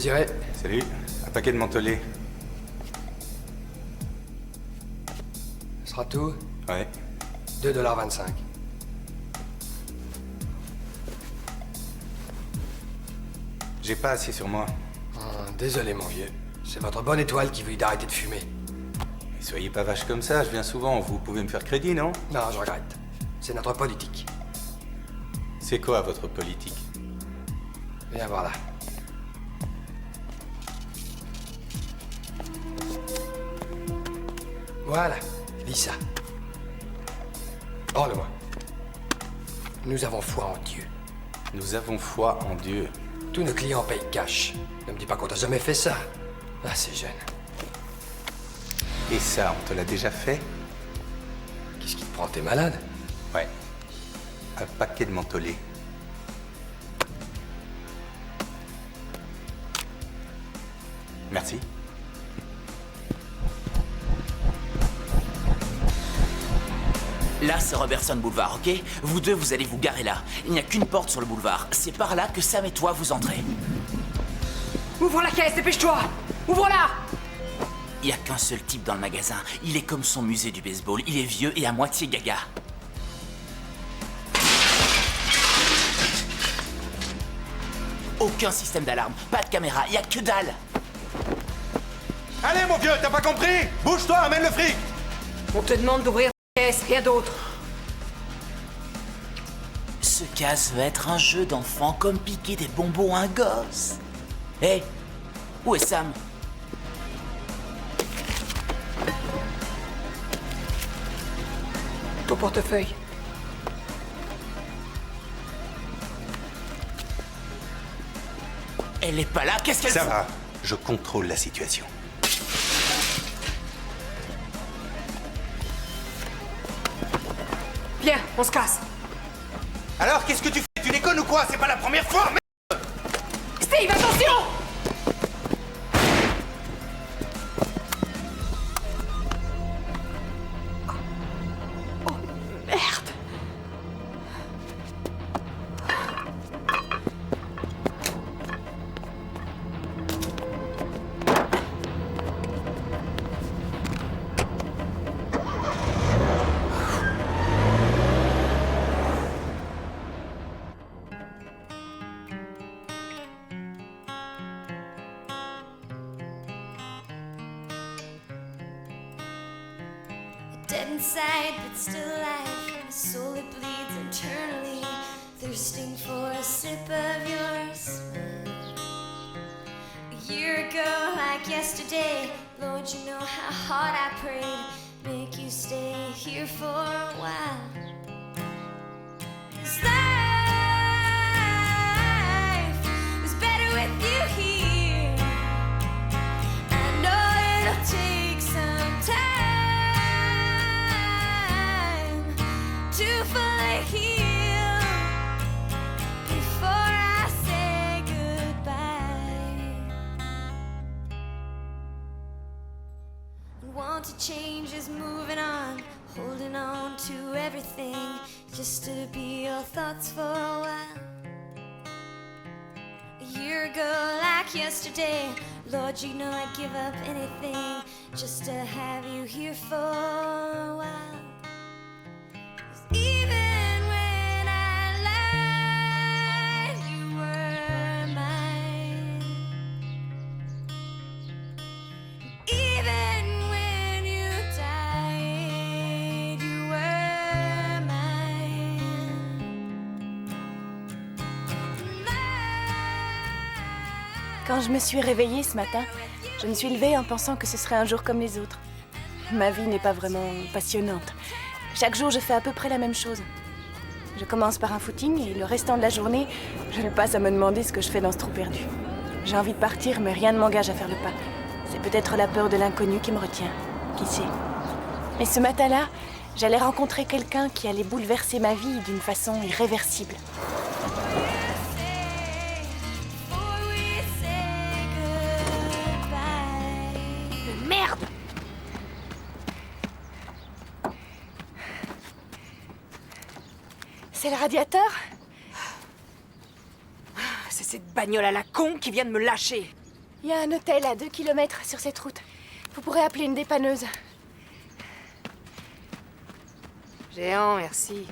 désirez? Salut, un paquet de mentholés. Ce sera tout? Ouais. 2,25 $. J'ai pas assez sur moi. Désolé, mon vieux. C'est votre bonne étoile qui vous dit d'arrêter de fumer. Et soyez pas vache comme ça, je viens souvent, vous pouvez me faire crédit, non? Non, je regrette. C'est notre politique. C'est quoi votre politique? Viens voir là. Voilà, lis ça. Parle-moi. Nous avons foi en Dieu. Nous avons foi en Dieu. Tous nos clients payent cash. Ne me dis pas qu'on t'a jamais fait ça. Ah, c'est jeune. Et ça, on te l'a déjà fait? Qu'est-ce qui te prend? T'es malade? Ouais. Un paquet de mentholés. Merci. Là, c'est Robertson Boulevard, ok? Vous deux, vous allez vous garer là. Il n'y a qu'une porte sur le boulevard. C'est par là que Sam et toi vous entrez. Ouvre la caisse, dépêche-toi! Ouvre-la! Il n'y a qu'un seul type dans le magasin. Il est comme son musée du baseball. Il est vieux et à moitié gaga. Aucun système d'alarme, pas de caméra, il n'y a que dalle. Allez, mon vieux, t'as pas compris? Bouge-toi, amène le fric! On te demande d'ouvrir la caisse, rien d'autre. Ce casse va être un jeu d'enfant comme piquer des bonbons à un gosse. Hé, où est Sam? Ton portefeuille. Elle est pas là, qu'est-ce qu'elle Ça fout? va, je contrôle la situation. Viens, on se casse. Alors, qu'est-ce que tu fais? Tu déconnes ou quoi? C'est pas la première fois, mais... Steve, attention! Oh, merde. Dead inside, but still alive. A soul that bleeds internally, thirsting for a sip of your smile. A year ago, like yesterday, Lord, you know how hard I prayed. Make you stay here for a while. 'Cause life was better with you here. I know it'll take some time to fully heal before I say goodbye. Want to change is moving on, holding on to everything just to be your thoughts for a while. A year ago, like yesterday, Lord, you know I'd give up anything just to have you here for a while. 'Cause even when I lied, you were mine. Even when you died, you were mine. Quand je me suis réveillée ce matin, je me suis levée en pensant que ce serait un jour comme les autres. Ma vie n'est pas vraiment passionnante. Chaque jour, je fais à peu près la même chose. Je commence par un footing et le restant de la journée, je le passe à me demander ce que je fais dans ce trou perdu. J'ai envie de partir, mais rien ne m'engage à faire le pas. C'est peut-être la peur de l'inconnu qui me retient. Qui sait? Mais ce matin-là, j'allais rencontrer quelqu'un qui allait bouleverser ma vie d'une façon irréversible. Merde! C'est le radiateur? C'est cette bagnole à la con qui vient de me lâcher. Il y a un hôtel à 2 kilomètres sur cette route. Vous pourrez appeler une dépanneuse. Géant, merci.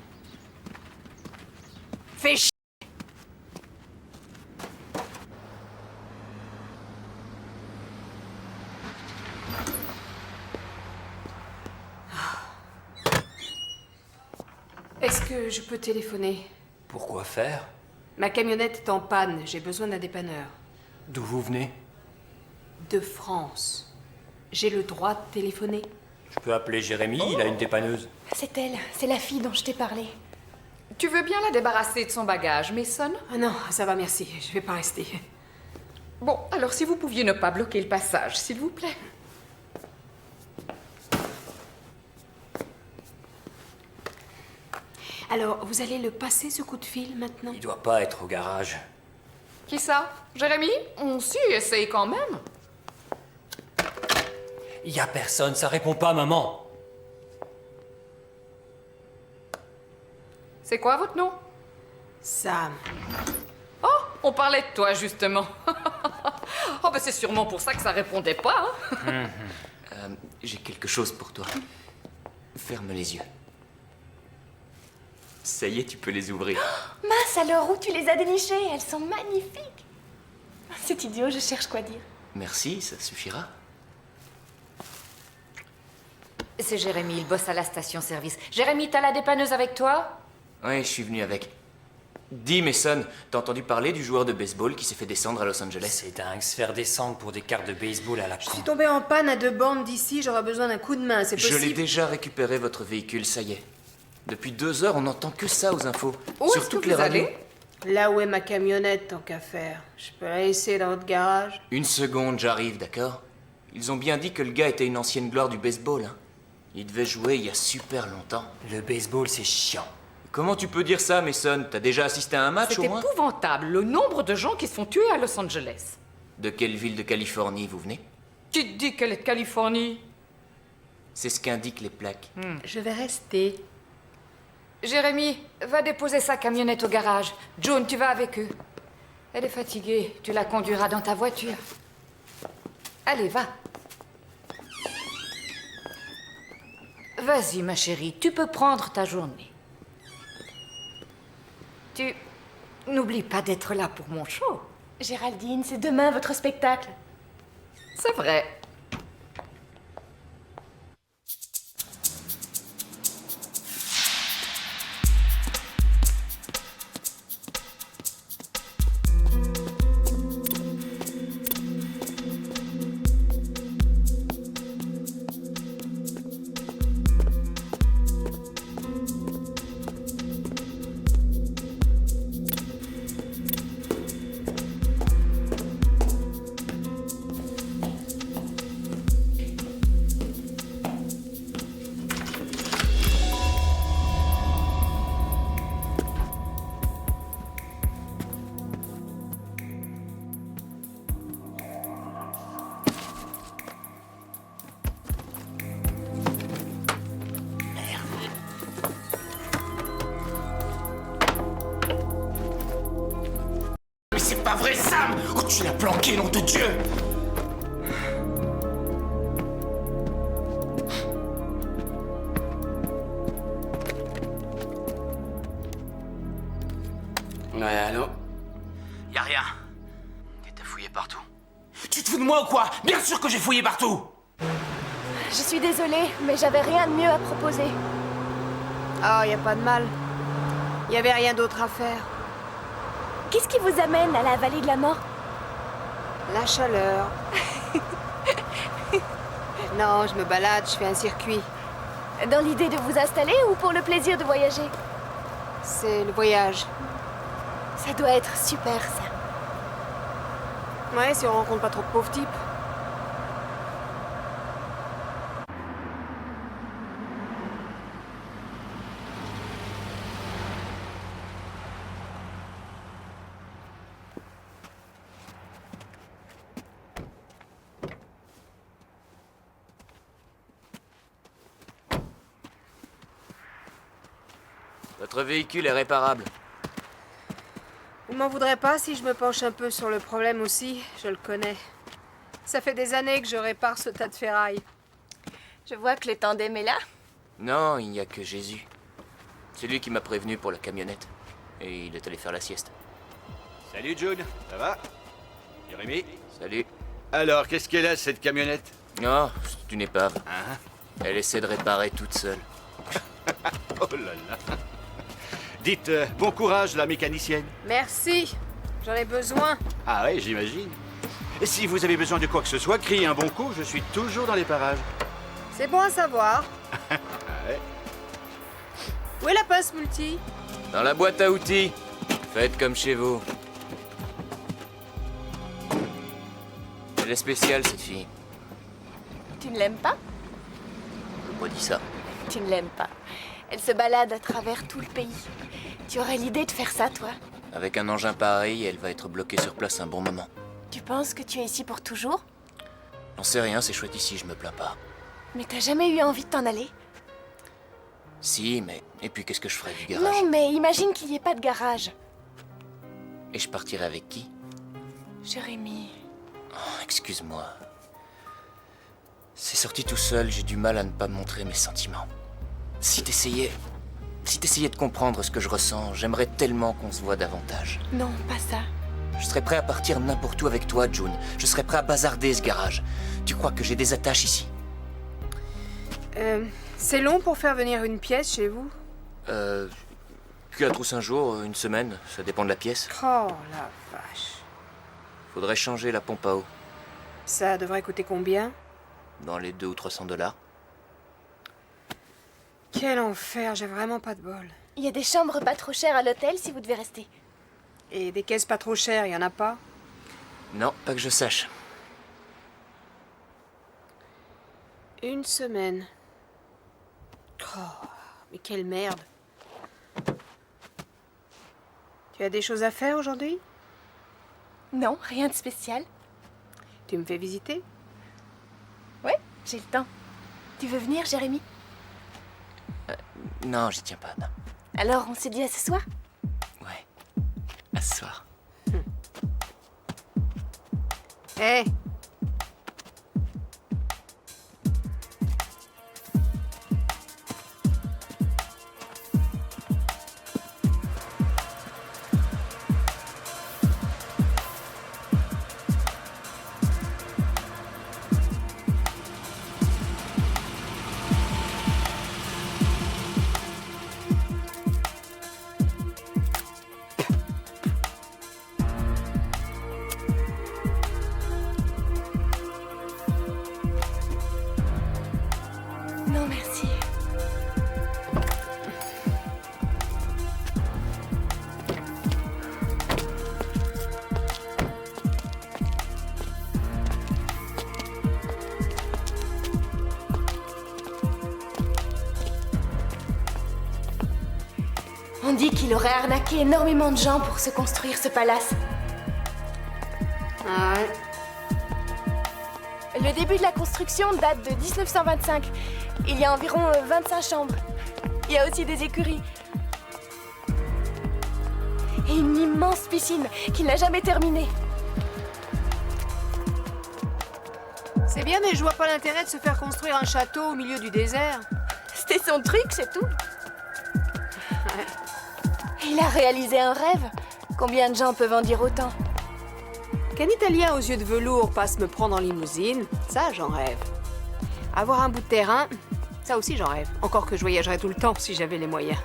Fais chier. Est-ce que je peux téléphoner? Pourquoi faire? Ma camionnette est en panne, j'ai besoin d'un dépanneur. D'où vous venez? De France. J'ai le droit de téléphoner? Je peux appeler Jérémy, il a une dépanneuse. C'est elle, c'est la fille dont je t'ai parlé. Tu veux bien la débarrasser de son bagage, Mason? Ah non, ça va, merci, je vais pas rester. Bon, alors si vous pouviez ne pas bloquer le passage, s'il vous plaît. Alors, vous allez le passer ce coup de fil maintenant? Il doit pas être au garage. Qui ça? Jérémy? On s'y essaye quand même. Il y a personne, ça répond pas, maman. C'est quoi votre nom? Sam. Oh, on parlait de toi, justement. Oh, ben c'est sûrement pour ça que ça répondait pas, hein. J'ai quelque chose pour toi. Ferme les yeux. Ça y est, tu peux les ouvrir. Mince alors, où tu les as dénichées? Elles sont magnifiques. C'est idiot, je cherche quoi dire. Merci, ça suffira. C'est Jérémy, il bosse à la station-service. Jérémy, t'as la dépanneuse avec toi? Ouais, je suis venu avec. Dis, Mason, t'as entendu parler du joueur de baseball qui s'est fait descendre à Los Angeles? C'est dingue, se faire descendre pour des cartes de baseball à la Je con. suis tombée en panne à 2 bornes d'ici, j'aurais besoin d'un coup de main, c'est Je possible? l'ai déjà récupéré, votre véhicule, ça y est. Depuis 2 heures, on n'entend que ça aux infos. Où Sur est-ce que toutes les vous radios. allez? Là où est ma camionnette, tant qu'à faire. Je peux la laisser dans votre garage? Une seconde, j'arrive, d'accord? Ils ont bien dit que le gars était une ancienne gloire du baseball, hein. Il devait jouer il y a super longtemps. Le baseball, c'est chiant. Comment tu peux dire ça, Mason? T'as déjà assisté à un match C'est au moins? épouvantable, le nombre de gens qui se font tuer à Los Angeles. De quelle ville de Californie vous venez? Tu te dis qu'elle est de Californie? C'est ce qu'indiquent les plaques. Je vais rester. Jérémy, va déposer sa camionnette au garage. June, tu vas avec eux. Elle est fatiguée, tu la conduiras dans ta voiture. Allez, va. Vas-y, ma chérie, tu peux prendre ta journée. Tu... N'oublie pas d'être là pour mon show. Géraldine, c'est demain votre spectacle. C'est vrai. Mais c'est pas vrai, Sam! Oh, tu l'as planqué, nom de Dieu! Ouais, allô? Y a rien. Et t'as fouillé partout. Tu te fous de moi ou quoi? Bien sûr que j'ai fouillé partout! Je suis désolée, mais j'avais rien de mieux à proposer. Ah, y a pas de mal. Y avait rien d'autre à faire. Qu'est-ce qui vous amène à la vallée de la mort? La chaleur. Non, je me balade, je fais un circuit. Dans l'idée de vous installer ou pour le plaisir de voyager? C'est le voyage. Ça doit être super, ça. Ouais, si on rencontre pas trop de pauvres types. Votre véhicule est réparable. Vous m'en voudrez pas si je me penche un peu sur le problème aussi, je le connais. Ça fait des années que je répare ce tas de ferraille. Je vois que le tandem est là. Non, il n'y a que Jésus. C'est lui qui m'a prévenu pour la camionnette. Et il est allé faire la sieste. Salut June, ça va? Jérémy? Salut. Alors, qu'est-ce qu'elle a cette camionnette? Oh, c'est une épave. Hein? Elle essaie de réparer toute seule. Oh là là. Dites, bon courage la mécanicienne. Merci, j'en ai besoin. Ah ouais, j'imagine. Et si vous avez besoin de quoi que ce soit, criez un bon coup, je suis toujours dans les parages. C'est bon à savoir. Ouais. Où est la passe multi? Dans la boîte à outils. Faites comme chez vous. Elle est spéciale, cette fille. Tu ne l'aimes pas? J'ai pas dit ça. Tu ne l'aimes pas. Elle se balade à travers tout le pays. Tu aurais l'idée de faire ça, toi? Avec un engin pareil, elle va être bloquée sur place un bon moment. Tu penses que tu es ici pour toujours? J'en sais rien, c'est chouette ici, je me plains pas. Mais t'as jamais eu envie de t'en aller? Si, mais... Et puis qu'est-ce que je ferais du garage? Non, mais imagine qu'il n'y ait pas de garage. Et je partirais avec qui? Jérémy... Oh, excuse-moi. C'est sorti tout seul, j'ai du mal à ne pas montrer mes sentiments. Si t'essayais de comprendre ce que je ressens, j'aimerais tellement qu'on se voit davantage. Non, pas ça. Je serais prêt à partir n'importe où avec toi, June. Je serais prêt à bazarder ce garage. Tu crois que j'ai des attaches ici? C'est long pour faire venir une pièce chez vous? Puis à trousse un jour, une semaine, ça dépend de la pièce. Oh la vache. Faudrait changer la pompe à eau. Ça devrait coûter combien? Dans les 200 ou 300 $. Quel enfer, j'ai vraiment pas de bol. Il y a des chambres pas trop chères à l'hôtel si vous devez rester. Et des caisses pas trop chères, y en a pas? Non, pas que je sache. Une semaine. Oh, mais quelle merde. Tu as des choses à faire aujourd'hui? Non, rien de spécial. Tu me fais visiter? Ouais, j'ai le temps. Tu veux venir, Jérémy? Non, j'y tiens pas, non. Alors, on s'est dit à ce soir? Ouais, à ce soir. Hé! Non, merci. On dit qu'il aurait arnaqué énormément de gens pour se construire ce palace. Ouais. Le début de la construction date de 1925. Il y a environ 25 chambres. Il y a aussi des écuries. Et une immense piscine qu'il n'a jamais terminée. C'est bien, mais je vois pas l'intérêt de se faire construire un château au milieu du désert. C'était son truc, c'est tout. Il a réalisé un rêve. Combien de gens peuvent en dire autant? Qu'un Italien aux yeux de velours passe me prendre en limousine, ça j'en rêve. Avoir un bout de terrain, ça aussi j'en rêve. Encore que je voyagerais tout le temps si j'avais les moyens.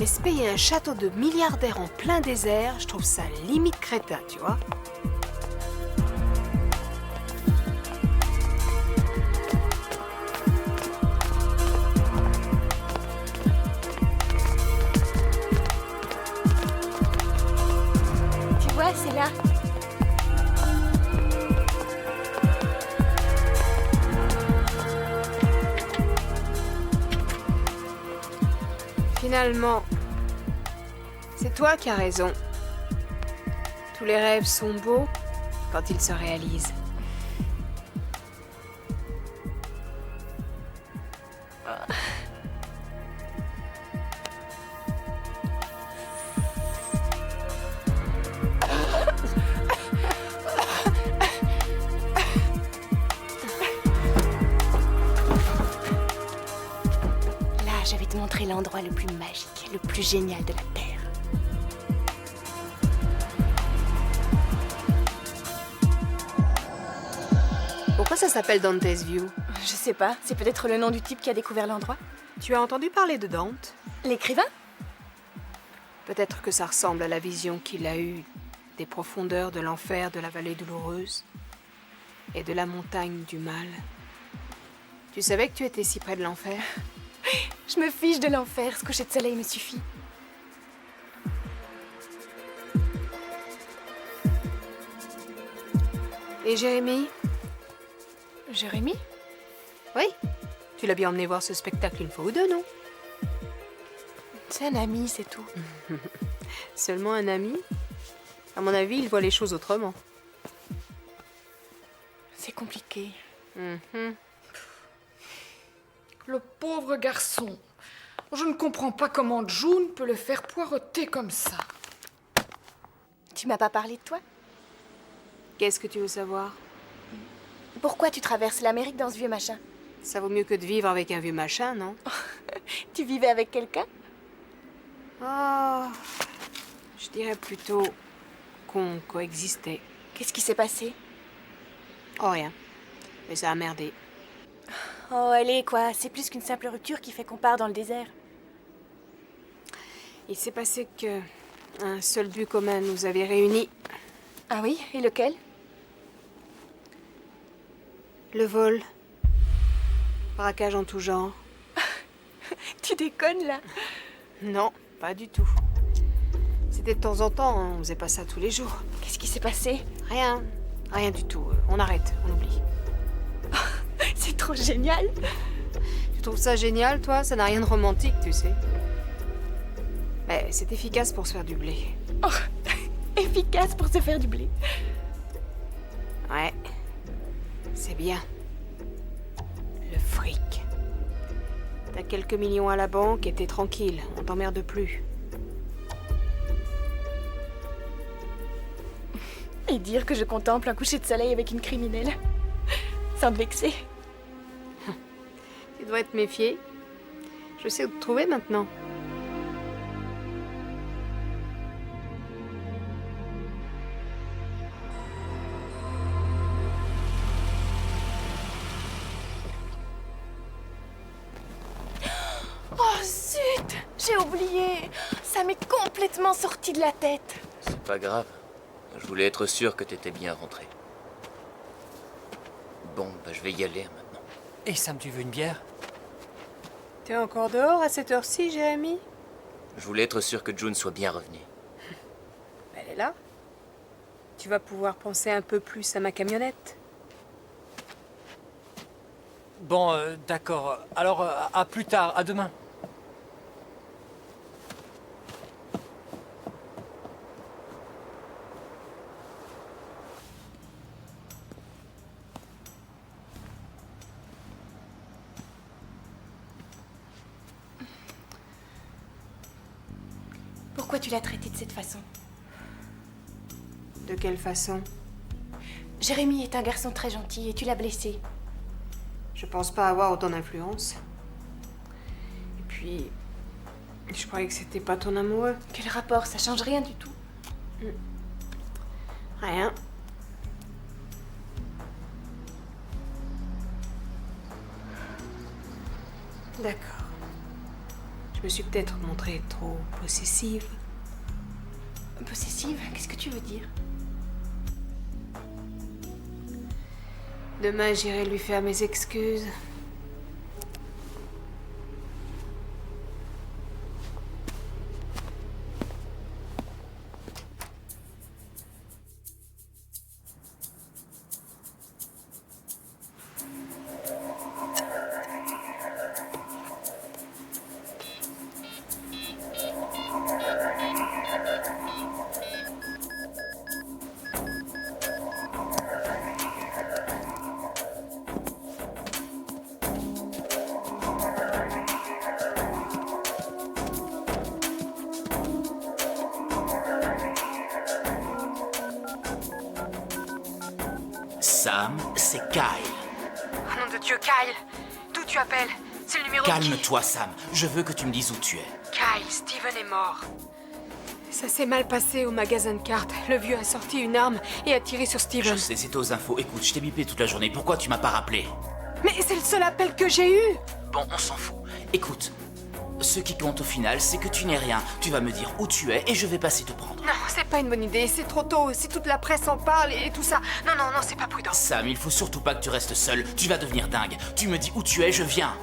Mais se payer un château de milliardaire en plein désert, je trouve ça limite crétin, tu vois. Tu vois, c'est là. Finalement, c'est toi qui as raison. Tous les rêves sont beaux quand ils se réalisent. je vais te montrer l'endroit le plus magique, le plus génial de la Terre. Pourquoi ça s'appelle Dante's View? Je sais pas, c'est peut-être le nom du type qui a découvert l'endroit. Tu as entendu parler de Dante? L'écrivain? Peut-être que ça ressemble à la vision qu'il a eue des profondeurs de l'enfer, de la vallée douloureuse et de la montagne du mal. Tu savais que tu étais si près de l'enfer? Je me fiche de l'enfer, ce coucher de soleil me suffit. Et Jérémy? Jérémy? Oui? Tu l'as bien emmené voir ce spectacle une fois ou deux, non? C'est un ami, c'est tout. Seulement un ami? À mon avis, il voit les choses autrement. C'est compliqué. Mhm. Le pauvre garçon. Je ne comprends pas comment June peut le faire poireauter comme ça. Tu m'as pas parlé de toi? Qu'est-ce que tu veux savoir? Pourquoi tu traverses l'Amérique dans ce vieux machin? Ça vaut mieux que de vivre avec un vieux machin, non? Tu vivais avec quelqu'un? Oh, je dirais plutôt qu'on coexistait. Qu'est-ce qui s'est passé? Oh, rien. Mais ça a merdé. Oh, allez, quoi, c'est plus qu'une simple rupture qui fait qu'on part dans le désert. Il s'est passé que un seul but commun nous avait réunis. Ah oui? Et lequel? Le vol. Braquage en tout genre. Tu déconnes, là? Non, pas du tout. C'était de temps en temps, on faisait pas ça tous les jours. Qu'est-ce qui s'est passé? Rien. Rien du tout. On arrête, on oublie. C'est trop génial! Tu trouves ça génial, toi? Ça n'a rien de romantique, tu sais. Mais c'est efficace pour se faire du blé. Oh, efficace pour se faire du blé. Ouais. C'est bien. Le fric. T'as quelques millions à la banque et t'es tranquille. On t'emmerde plus. Et dire que je contemple un coucher de soleil avec une criminelle. Sans te vexer. Tu dois te méfier. Je sais où te trouver maintenant. Oh zut! J'ai oublié! Ça m'est complètement sorti de la tête. C'est pas grave. Je voulais être sûr que t'étais bien rentré. Bon, bah je vais y aller maintenant. Et Sam, tu veux une bière? T'es encore dehors à cette heure-ci, Jérémy? Je voulais être sûr que June soit bien revenue. Elle est là. Tu vas pouvoir penser un peu plus à ma camionnette. Bon, d'accord. Alors, à plus tard, à demain. Pourquoi tu l'as traité de cette façon? De quelle façon? Jérémy est un garçon très gentil et tu l'as blessé. Je pense pas avoir autant d'influence. Et puis, je croyais que c'était pas ton amoureux. Quel rapport? Ça change rien du tout. Rien. D'accord. Je me suis peut-être montrée trop possessive. Possessive? Qu'est-ce que tu veux dire? Demain, j'irai lui faire mes excuses. Sam, c'est Kyle. Oh nom de Dieu, Kyle! D'où tu appelles? C'est le numéro... Calme-toi, Sam. Je veux que tu me dises où tu es. Kyle, Steven est mort. Ça s'est mal passé au magasin de cartes. Le vieux a sorti une arme et a tiré sur Je Steven. sais, c'est aux infos. Écoute, je t'ai bipé toute la journée. Pourquoi tu m'as pas rappelé? Mais c'est le seul appel que j'ai eu. Bon, on s'en fout. Écoute, ce qui compte au final, c'est que tu n'es rien. Tu vas me dire où tu es et je vais passer te prendre. Non, c'est pas une bonne idée. C'est trop tôt. Si toute la presse en parle et tout ça. Non, non, non, c'est pas prudent. Sam, il faut surtout pas que tu restes seul. Tu vas devenir dingue. Tu me dis où tu es, je viens.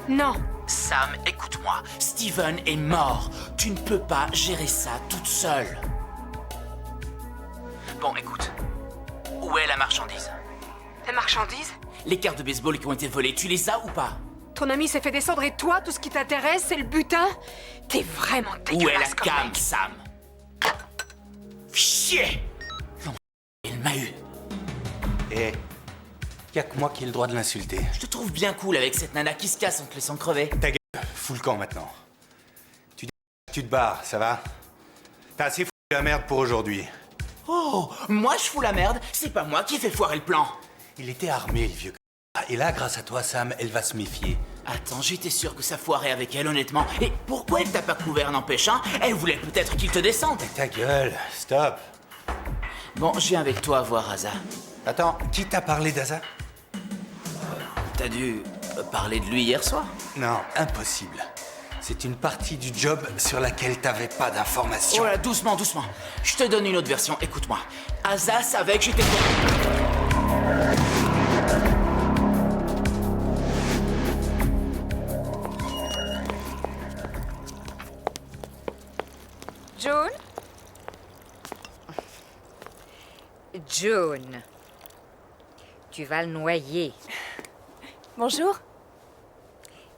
Non. Sam, écoute-moi. Steven est mort. Tu ne peux pas gérer ça toute seule. Bon, écoute. Où est la marchandise? La marchandise? Les cartes de baseball qui ont été volées, tu les as ou pas? Ton ami s'est fait descendre et toi, tout ce qui t'intéresse, c'est le butin? T'es vraiment dégueulasse. Où est la comme cam, mec. Sam? Chier! Non, il m'a eu. Eh, y a que moi qui ai le droit de l'insulter. Je te trouve bien cool avec cette nana qui se casse en te laissant crever. Ta gueule, fous le camp maintenant. Tu te barres, ça va? T'as assez foutu la merde pour aujourd'hui. Oh, moi je fous la merde, c'est pas moi qui ai fait foirer le plan. Il était armé, le vieux c***. Et là, grâce à toi, Sam, elle va se méfier. Attends, j'étais sûr que ça foirait avec elle, honnêtement. Et pourquoi elle t'a pas couvert, n'empêche, hein? Elle voulait peut-être qu'il te descende. Ta gueule, stop. Bon, je viens avec toi voir Asa. Attends, qui t'a parlé d'Asa? T'as dû parler de lui hier soir? Non, impossible. C'est une partie du job sur laquelle t'avais pas d'informations. Oh là, doucement, doucement. Je te donne une autre version, écoute-moi. Asa savait que j'étais... June? June. Tu vas le noyer. Bonjour.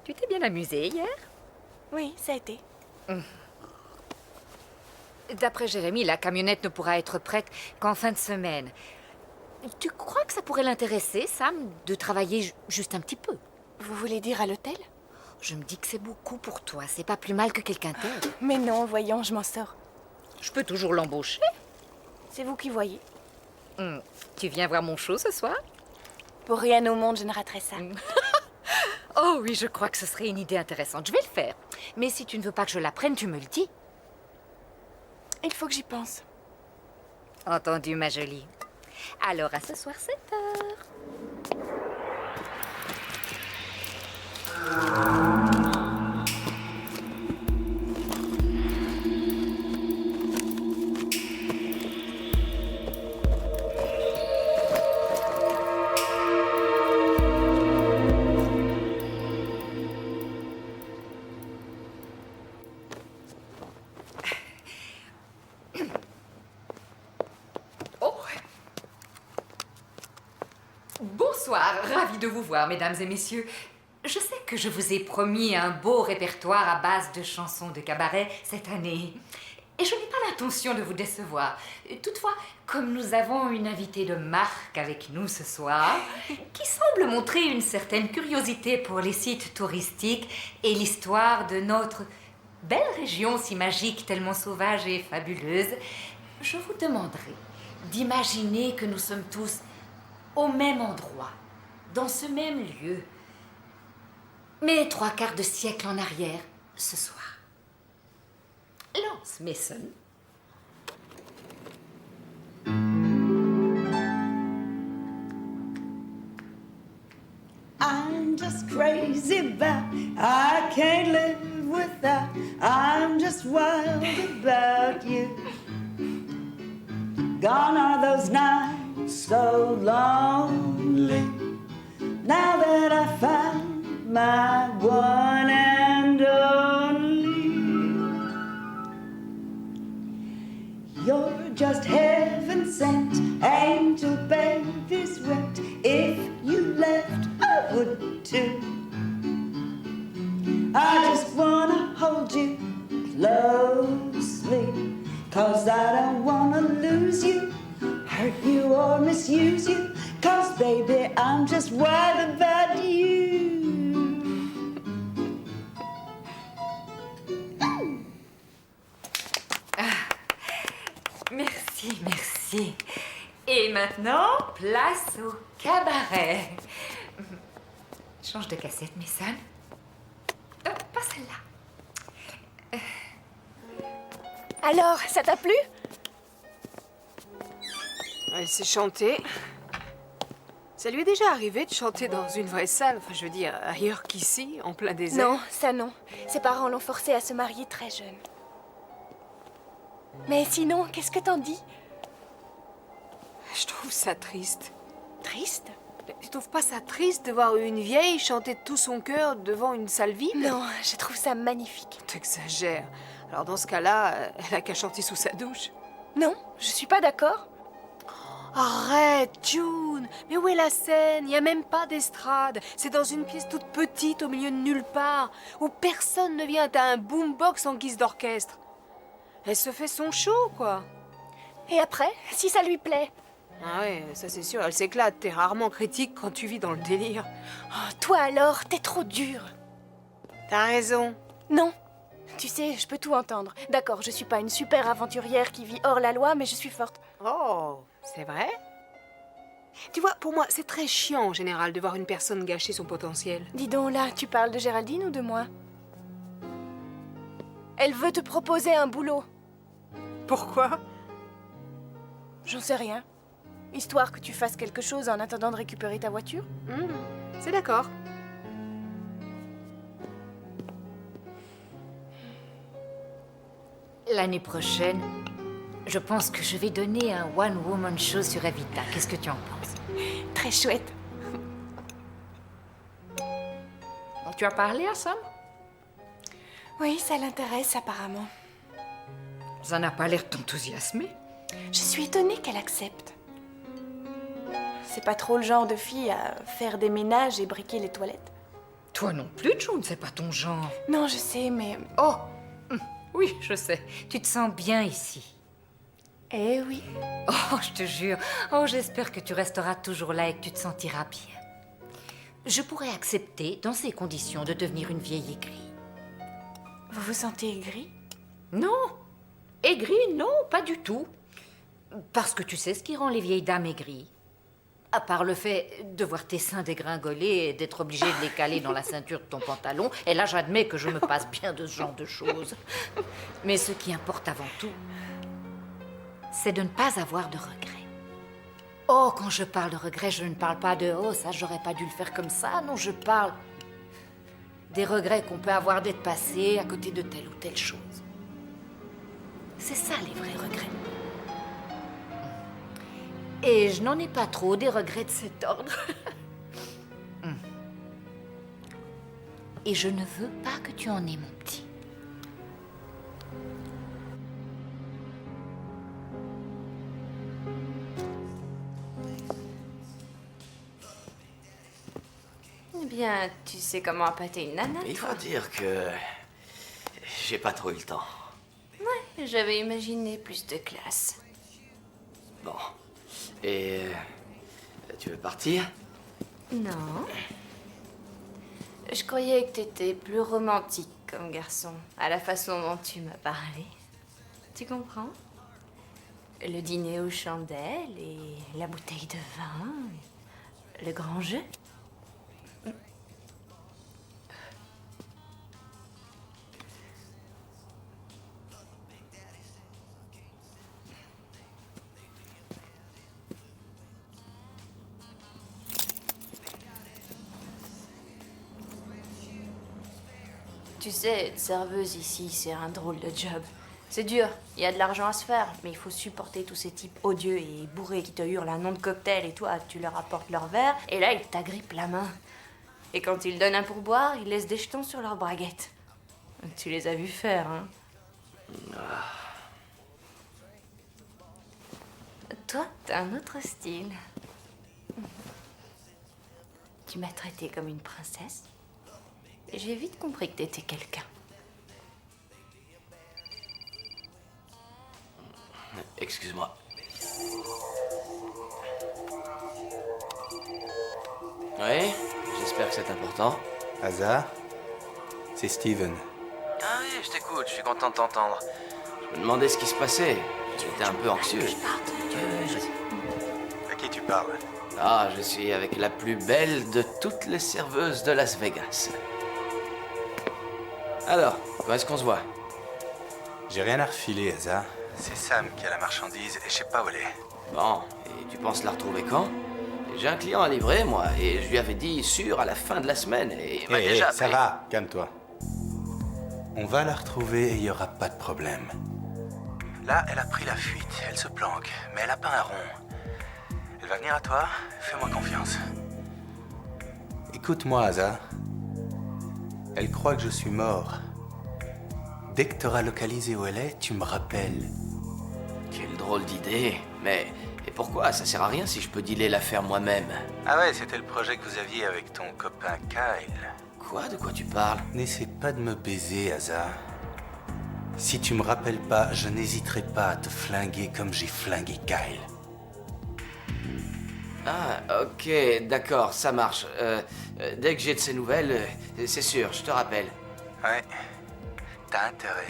Tu t'es bien amusée hier? Oui, ça a été. D'après Jérémy, la camionnette ne pourra être prête qu'en fin de semaine. Tu crois que ça pourrait l'intéresser, Sam, de travailler juste un petit peu? Vous voulez dire à l'hôtel? Je me dis que c'est beaucoup pour toi. C'est pas plus mal que quelqu'un t'aide. Mais non, voyons, je m'en sors. Je peux toujours l'embaucher. C'est vous qui voyez. Tu viens voir mon show ce soir? Pour rien au monde, je ne raterai ça. Oh oui, je crois que ce serait une idée intéressante. Je vais le faire. Mais si tu ne veux pas que je l'apprenne, tu me le dis. Il faut que j'y pense. Entendu, ma jolie. Alors, à ce soir, 7h. Bonsoir, ravie de vous voir, mesdames et messieurs. Je sais que je vous ai promis un beau répertoire à base de chansons de cabaret cette année. Et je n'ai pas l'intention de vous décevoir. Toutefois, comme nous avons une invitée de marque avec nous ce soir, qui semble montrer une certaine curiosité pour les sites touristiques et l'histoire de notre belle région si magique, tellement sauvage et fabuleuse, je vous demanderai d'imaginer que nous sommes tous au même endroit, dans ce même lieu, mais 3/4 de siècle en arrière, ce soir. Lance, Mason. I'm just crazy about, I can't live without, I'm just wild about you. Gone are those nights so lonely, now that I found my one and only. You're just heaven sent, angel babies wept. If you left, I would too. I just wanna hold you closely, 'cause I don't wanna lose you, hurt you or misuse you, 'cause baby, I'm just wild about you. Merci, merci. Et maintenant, place au cabaret. Change de cassette, Mason. pas celle-là. Alors, ça t'a plu? Elle sait chanter. Ça lui est déjà arrivé de chanter dans une vraie salle, enfin je veux dire ailleurs qu'ici, en plein désert? Non, ça non. Ses parents l'ont forcée à se marier très jeune. Mais sinon, qu'est-ce que t'en dis? Je trouve ça triste. Triste? Tu trouves pas ça triste de voir une vieille chanter de tout son cœur devant une salle vide? Non, je trouve ça magnifique. T'exagères. Alors dans ce cas-là, elle a qu'à chanter sous sa douche. Non, je suis pas d'accord. Arrête, June! Mais où est la scène? Il n'y a même pas d'estrade. C'est dans une pièce toute petite au milieu de nulle part, où personne ne vient à un boombox en guise d'orchestre. Elle se fait son show, quoi. Et après, si ça lui plaît? Ah ouais, ça c'est sûr, elle s'éclate. T'es rarement critique quand tu vis dans le délire. Oh, toi alors, t'es trop dur. T'as raison. Non. Tu sais, je peux tout entendre. D'accord, je suis pas une super aventurière qui vit hors la loi, mais je suis forte. Oh, c'est vrai? Tu vois, pour moi, c'est très chiant en général de voir une personne gâcher son potentiel. Dis donc, là, tu parles de Géraldine ou de moi? Elle veut te proposer un boulot. Pourquoi? J'en sais rien. Histoire que tu fasses quelque chose en attendant de récupérer ta voiture? C'est d'accord. L'année prochaine, je pense que je vais donner un one-woman show sur Evita. Qu'est-ce que tu en penses? Très chouette. Tu as parlé à Sam? Oui, ça l'intéresse apparemment. Ça n'a pas l'air d'enthousiasmer. Je suis étonnée qu'elle accepte. C'est pas trop le genre de fille à faire des ménages et briquer les toilettes. Toi non plus, June, c'est pas ton genre. Non, je sais, mais... Oh! Oui, je sais. Tu te sens bien ici. Eh oui. Oh, je te jure. Oh, j'espère que tu resteras toujours là et que tu te sentiras bien. Je pourrais accepter, dans ces conditions, de devenir une vieille aigrie. Vous vous sentez aigrie? Non. Aigrie, non, pas du tout. Parce que tu sais ce qui rend les vieilles dames aigries. À part le fait de voir tes seins dégringoler et d'être obligée de les caler dans la ceinture de ton pantalon, et là j'admets que je me passe bien de ce genre de choses. Mais ce qui importe avant tout, c'est de ne pas avoir de regrets. Oh, quand je parle de regrets, je ne parle pas de « oh, ça, j'aurais pas dû le faire comme ça ». Non, je parle des regrets qu'on peut avoir d'être passé à côté de telle ou telle chose. C'est ça, les vrais regrets. Et je n'en ai pas trop des regrets de cet ordre. Et je ne veux pas que tu en aies, mon petit. Eh bien, tu sais comment appâter une nana, Il toi. faut dire que j'ai pas trop eu le temps. Ouais, j'avais imaginé plus de classe. Bon. Et tu veux partir? Non. Je croyais que t'étais plus romantique comme garçon, à la façon dont tu m'as parlé. Tu comprends? Le dîner aux chandelles et la bouteille de vin, et le grand jeu. Tu sais, être serveuse ici, c'est un drôle de job. C'est dur, il y a de l'argent à se faire, mais il faut supporter tous ces types odieux et bourrés qui te hurlent un nom de cocktail et toi, tu leur apportes leur verre, et là, ils t'agrippent la main. Et quand ils donnent un pourboire, ils laissent des jetons sur leur braguette. Tu les as vus faire, hein? Toi, t'as un autre style. Tu m'as traitée comme une princesse. J'ai vite compris que t'étais quelqu'un. Excuse-moi. Oui, j'espère que c'est important. Asa, c'est Steven. Ah oui, je t'écoute, je suis content de t'entendre. Je me demandais ce qui se passait. J'étais un peu anxieux. À qui tu parles? Ah, je suis avec la plus belle de toutes les serveuses de Las Vegas. Alors, quand est-ce qu'on se voit? J'ai rien à refiler, Asa. C'est Sam qui a la marchandise et je sais pas où elle est. Bon, et tu penses la retrouver quand? J'ai un client à livrer, moi, et je lui avais dit sûr à la fin de la semaine, et il m'a déjà ça appelé. va, calme-toi. On va la retrouver et il y aura pas de problème. Là, elle a pris la fuite, elle se planque, mais elle a pas un rond. Elle va venir à toi, fais-moi confiance. Écoute-moi, Asa. Elle croit que je suis mort. Dès que t'auras localisé où elle est, tu me rappelles. Quelle drôle d'idée, mais... Et pourquoi? Ça sert à rien si je peux dealer l'affaire moi-même. Ah ouais, c'était le projet que vous aviez avec ton copain Kyle. Quoi? De quoi tu parles? N'essaie pas de me baiser, Asa. Si tu me rappelles pas, je n'hésiterai pas à te flinguer comme j'ai flingué Kyle. Ah, ok, d'accord, ça marche. Dès que j'ai de ces nouvelles, c'est sûr, je te rappelle. Ouais, t'as intérêt.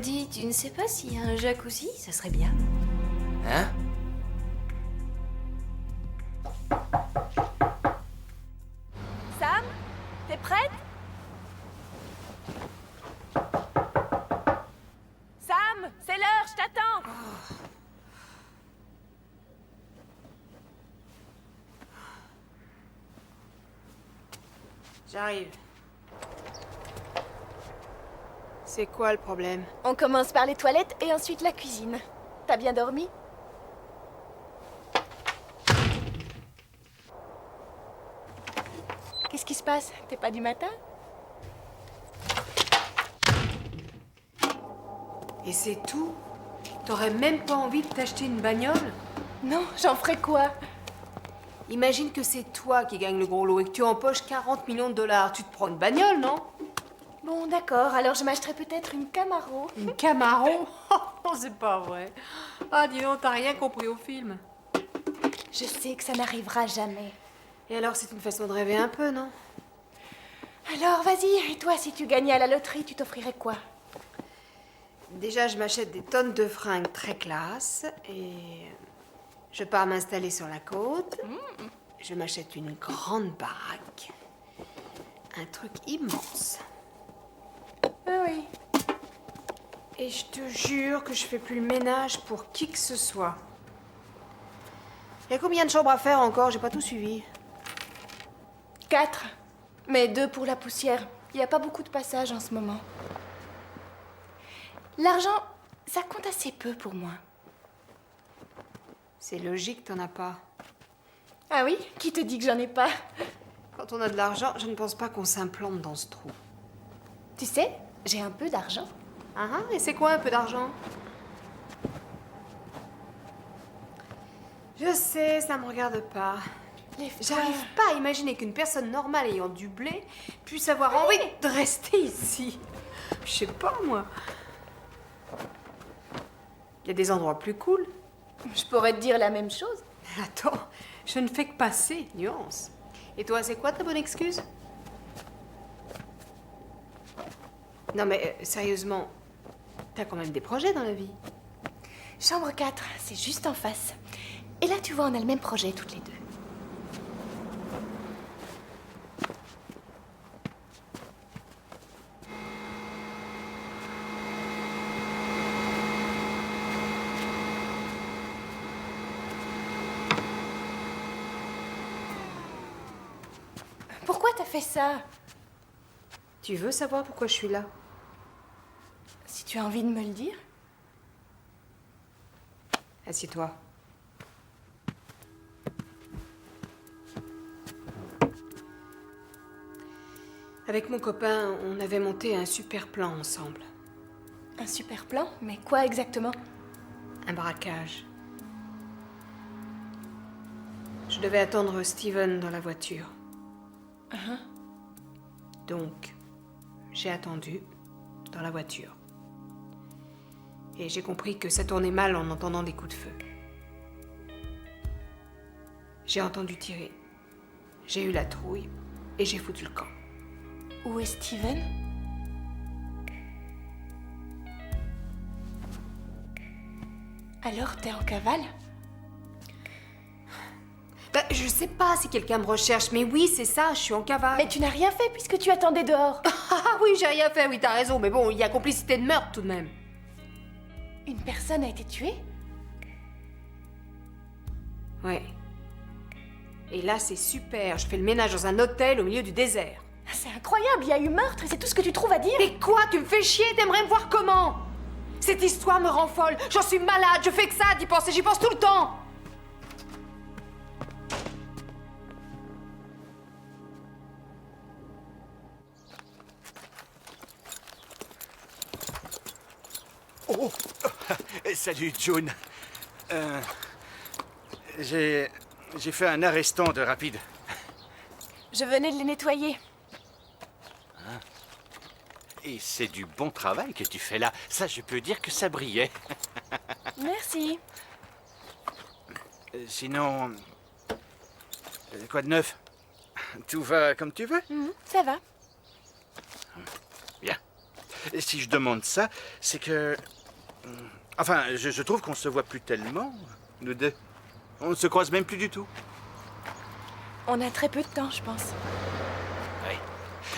Dis, tu ne sais pas s'il y a un jacuzzi? Ça serait bien. Hein? Sam, t'es prête? Sam, c'est l'heure, je t'attends. J'arrive. C'est quoi le problème? On commence par les toilettes et ensuite la cuisine. T'as bien dormi? Qu'est-ce qui se passe? T'es pas du matin? Et c'est tout? T'aurais même pas envie de t'acheter une bagnole? Non, j'en ferai quoi? Imagine que c'est toi qui gagne le gros lot et que tu empoches 40 millions de dollars. Tu te prends une bagnole, non? Bon, d'accord, alors je m'achèterai peut-être une Camaro. Une Camaro? Oh, c'est pas vrai. Ah, dis donc, t'as rien compris au film. Je sais que ça n'arrivera jamais. Et alors, c'est une façon de rêver un peu, non? Alors, vas-y, et toi, si tu gagnais à la loterie, tu t'offrirais quoi? Déjà, je m'achète des tonnes de fringues très classe et je pars m'installer sur la côte. Je m'achète une grande baraque. Un truc immense. Ah oui. Et je te jure que je fais plus le ménage pour qui que ce soit. Il y a combien de chambres à faire encore? J'ai pas tout suivi. 4. Mais 2 pour la poussière. Il n'y a pas beaucoup de passages en ce moment. L'argent, ça compte assez peu pour moi. C'est logique, t'en as pas. Ah oui? Qui te dit que j'en ai pas? Quand on a de l'argent, je ne pense pas qu'on s'implante dans ce trou. Tu sais, j'ai un peu d'argent. Ah ah, et c'est quoi un peu d'argent? Je sais, ça me regarde pas. J'arrive pas à imaginer qu'une personne normale ayant du blé puisse avoir envie de rester ici. Je sais pas, moi. Il y a des endroits plus cool. Je pourrais te dire la même chose. Attends, je ne fais que passer, nuance. Et toi, c'est quoi ta bonne excuse? Non mais sérieusement, t'as quand même des projets dans la vie. Chambre 4, c'est juste en face. Et là, tu vois, on a le même projet toutes les deux. Pourquoi t'as fait ça? Tu veux savoir pourquoi je suis là? Si tu as envie de me le dire. Assieds-toi. Avec mon copain, on avait monté un super plan ensemble. Un super plan? Mais quoi exactement? Un braquage. Je devais attendre Steven dans la voiture. Donc, j'ai attendu dans la voiture. Et j'ai compris que ça tournait mal en entendant des coups de feu. J'ai entendu tirer. J'ai eu la trouille et j'ai foutu le camp. Où est Steven? Alors, t'es en cavale? Bah, je sais pas si quelqu'un me recherche, mais oui, c'est ça, je suis en cavale. Mais tu n'as rien fait puisque tu attendais dehors. Ah oui, j'ai rien fait, oui, t'as raison, mais bon, il y a complicité de meurtre tout de même. Une personne a été tuée? Ouais. Et là, c'est super, je fais le ménage dans un hôtel au milieu du désert. C'est incroyable, il y a eu meurtre et c'est tout ce que tu trouves à dire? Mais quoi, tu me fais chier, t'aimerais me voir comment? Cette histoire me rend folle, j'en suis malade, je fais que ça d'y penser, j'y pense tout le temps. Oh, salut, June. J'ai fait un arrestant de rapide. Je venais de les nettoyer. Et c'est du bon travail que tu fais là. Ça, je peux dire que ça brillait. Merci. Sinon, quoi de neuf? Tout va comme tu veux? Ça va. Bien. Et si je demande ça, c'est que... Enfin, je trouve qu'on se voit plus tellement, nous deux. On ne se croise même plus du tout. On a très peu de temps, je pense. Oui.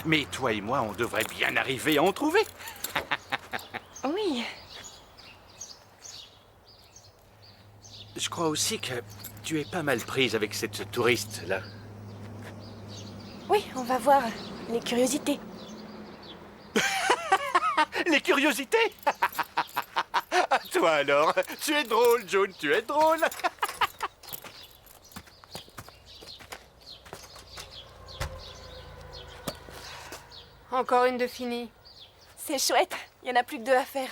Mais toi et moi, on devrait bien arriver à en trouver. Oui. Je crois aussi que tu es pas mal prise avec cette touriste-là. Oui, on va voir les curiosités. Les curiosités? Toi alors, tu es drôle, June, tu es drôle. Encore une de finie. C'est chouette, il y en a plus que 2 à faire.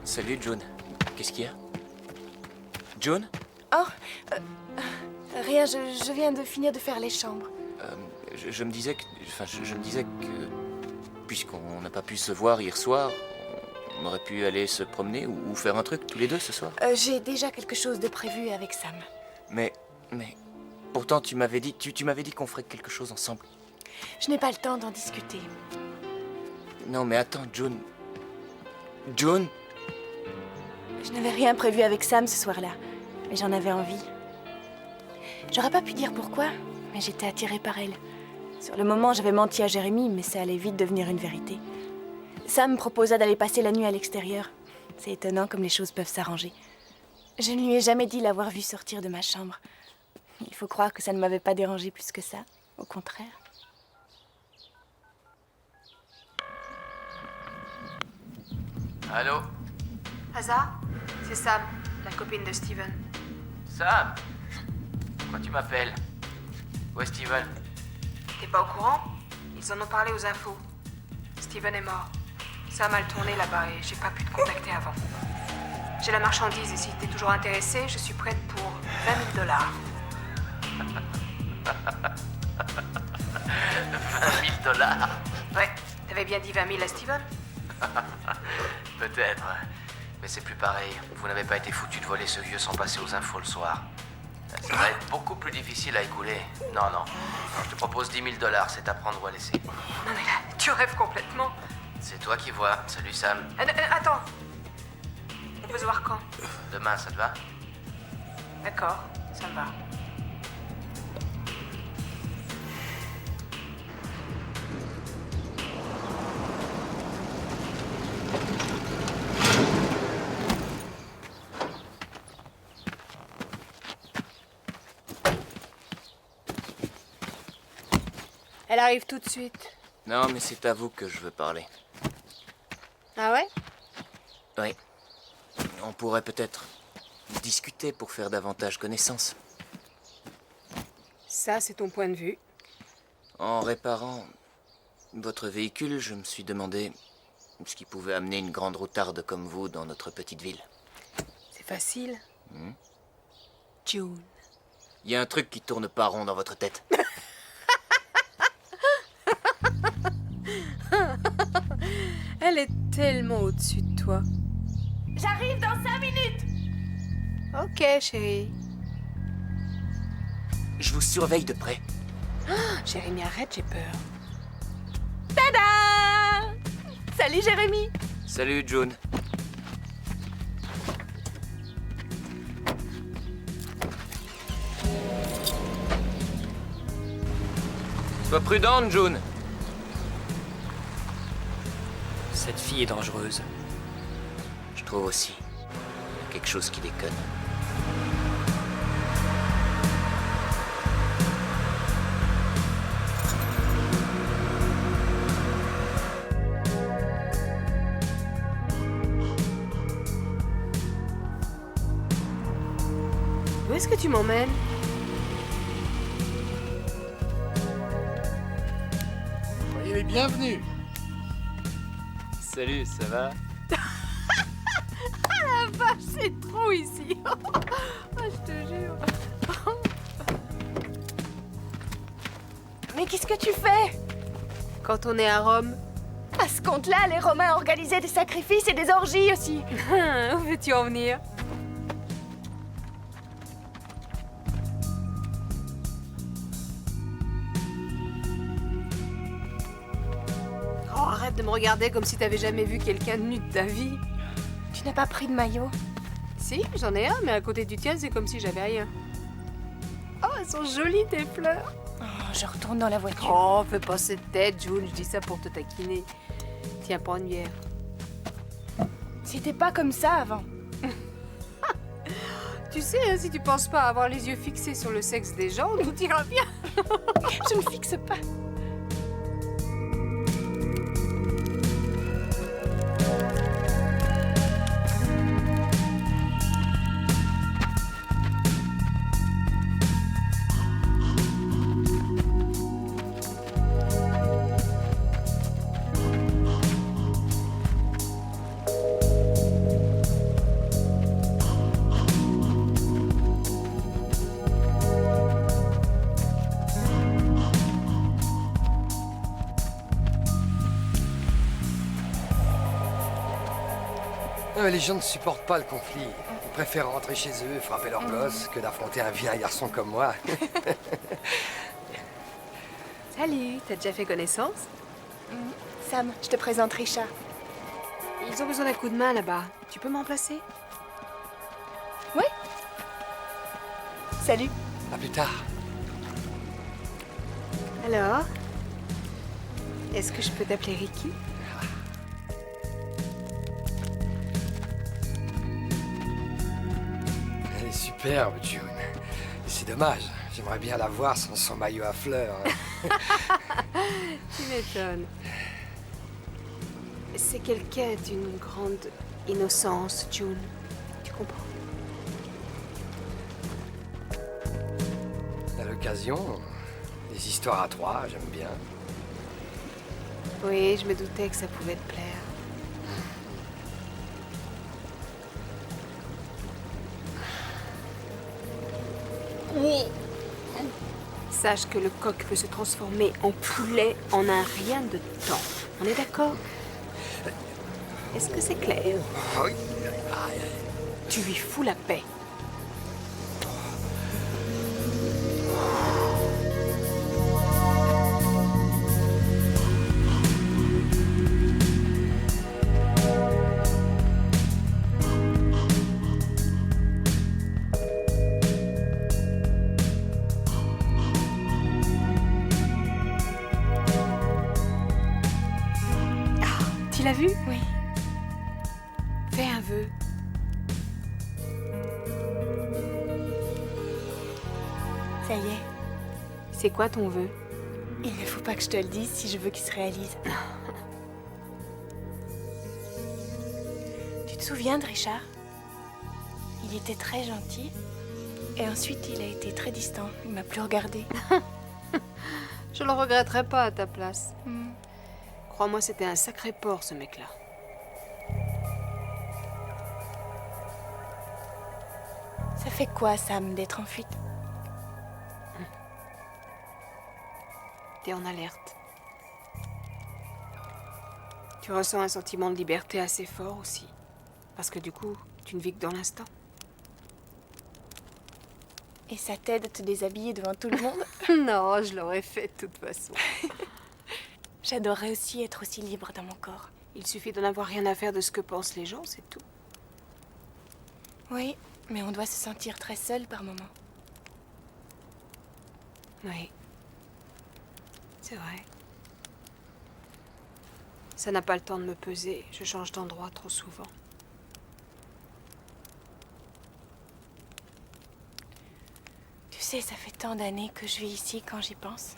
Salut, June. Qu'est-ce qu'il y a? June? Oh, rien, je viens de finir de faire les chambres. Je me disais que... Enfin, je me disais que... Puisqu'on n'a pas pu se voir hier soir, on aurait pu aller se promener ou faire un truc tous les deux ce soir. J'ai déjà quelque chose de prévu avec Sam. Mais... Pourtant, tu m'avais dit qu'on ferait quelque chose ensemble. Je n'ai pas le temps d'en discuter. Non, mais attends, June... June? Je n'avais rien prévu avec Sam ce soir-là, mais j'en avais envie. J'aurais pas pu dire pourquoi, mais j'étais attirée par elle. Sur le moment, j'avais menti à Jérémy, mais ça allait vite devenir une vérité. Sam me proposa d'aller passer la nuit à l'extérieur. C'est étonnant comme les choses peuvent s'arranger. Je ne lui ai jamais dit l'avoir vu sortir de ma chambre. Il faut croire que ça ne m'avait pas dérangé plus que ça. Au contraire. Allô? Asa, c'est Sam, la copine de Steven. Sam? Pourquoi tu m'appelles? Où est Steven? T'es pas au courant? Ils en ont parlé aux infos. Steven est mort. Ça a mal tourné là-bas et j'ai pas pu te contacter avant. J'ai la marchandise et si t'es toujours intéressé, je suis prête pour 20 000 $. 20 000 $? Ouais, t'avais bien dit 20 000 à Steven? Peut-être. Mais c'est plus pareil. Vous n'avez pas été foutu de voler ce vieux sans passer aux infos le soir. Ça va être beaucoup plus difficile à écouler. Non, non. Je te propose 10 000 $. C'est à prendre ou à laisser. Non mais là, tu rêves complètement. C'est toi qui vois. Salut Sam. Attends. On peut se voir quand? Demain, ça te va? D'accord, ça me va. Elle arrive tout de suite. Non, mais c'est à vous que je veux parler. Ah ouais? Oui. On pourrait peut-être discuter pour faire davantage connaissance. Ça, c'est ton point de vue. En réparant votre véhicule, je me suis demandé ce qui pouvait amener une grande routarde comme vous dans notre petite ville. C'est facile. June. Il y a un truc qui tourne pas rond dans votre tête. Elle est tellement au-dessus de toi. J'arrive dans 5 minutes! Ok, chérie. Je vous surveille de près. Jérémy, arrête, j'ai peur. Tada! Salut Jérémy! Salut, June. Sois prudente, June. Cette fille est dangereuse. Je trouve aussi. Il y a quelque chose qui déconne. Où est-ce que tu m'emmènes? Soyez les bienvenus. Salut, ça va? Ah la vache, c'est trop ici. Je te jure. Mais qu'est-ce que tu fais? Quand on est à Rome. À ce compte-là, les Romains organisaient des sacrifices et des orgies aussi. Où veux-tu en venir? Oh, arrête de me regarder comme si t'avais jamais vu quelqu'un de nu de ta vie. Tu n'as pas pris de maillot? Si, j'en ai un, mais à côté du tien, c'est comme si j'avais rien. Oh, elles sont jolies tes fleurs. Oh, je retourne dans la voiture. Oh, fais pas cette tête, June, je dis ça pour te taquiner. Tiens, prends une bière. C'était pas comme ça avant. Tu sais, hein, si tu penses pas avoir les yeux fixés sur le sexe des gens, tout ira bien. Je ne fixe pas. Les gens ne supportent pas le conflit. Ils préfèrent rentrer chez eux et frapper leurs gosses que d'affronter un vilain garçon comme moi. Salut, t'as déjà fait connaissance? Sam, je te présente Richard. Ils ont besoin d'un coup de main là-bas. Tu peux m'en placer? Oui. Salut. À plus tard. Alors? Est-ce que je peux t'appeler Ricky? superbe, June. C'est dommage, j'aimerais bien la voir sans son maillot à fleurs. Tu m'étonnes. C'est quelqu'un d'une grande innocence, June. Tu comprends? À l'occasion, des histoires à trois, j'aime bien. Oui, je me doutais que ça pouvait te plaire. Sache que le coq peut se transformer en poulet en un rien de temps. On est d'accord? Est-ce que c'est clair? Oui. Tu lui fous la paix. Tu l'as vu? Oui. Fais un vœu. Ça y est. C'est quoi ton vœu? Il ne faut pas que je te le dise si je veux qu'il se réalise. Tu te souviens de Richard? Il était très gentil. Et ensuite, il a été très distant. Il m'a plus regardé. Je le regretterais pas à ta place. Crois-moi, c'était un sacré porc, ce mec-là. Ça fait quoi, Sam, d'être en fuite? T'es en alerte. Tu ressens un sentiment de liberté assez fort aussi. Parce que du coup, tu ne vis que dans l'instant. Et ça t'aide à te déshabiller devant tout le monde? Non, je l'aurais fait de toute façon. J'adorerais aussi être aussi libre dans mon corps. Il suffit d'en avoir rien à faire de ce que pensent les gens, c'est tout. Oui, mais on doit se sentir très seul par moments. Oui. C'est vrai. Ça n'a pas le temps de me peser. Je change d'endroit trop souvent. Tu sais, ça fait tant d'années que je vis ici quand j'y pense.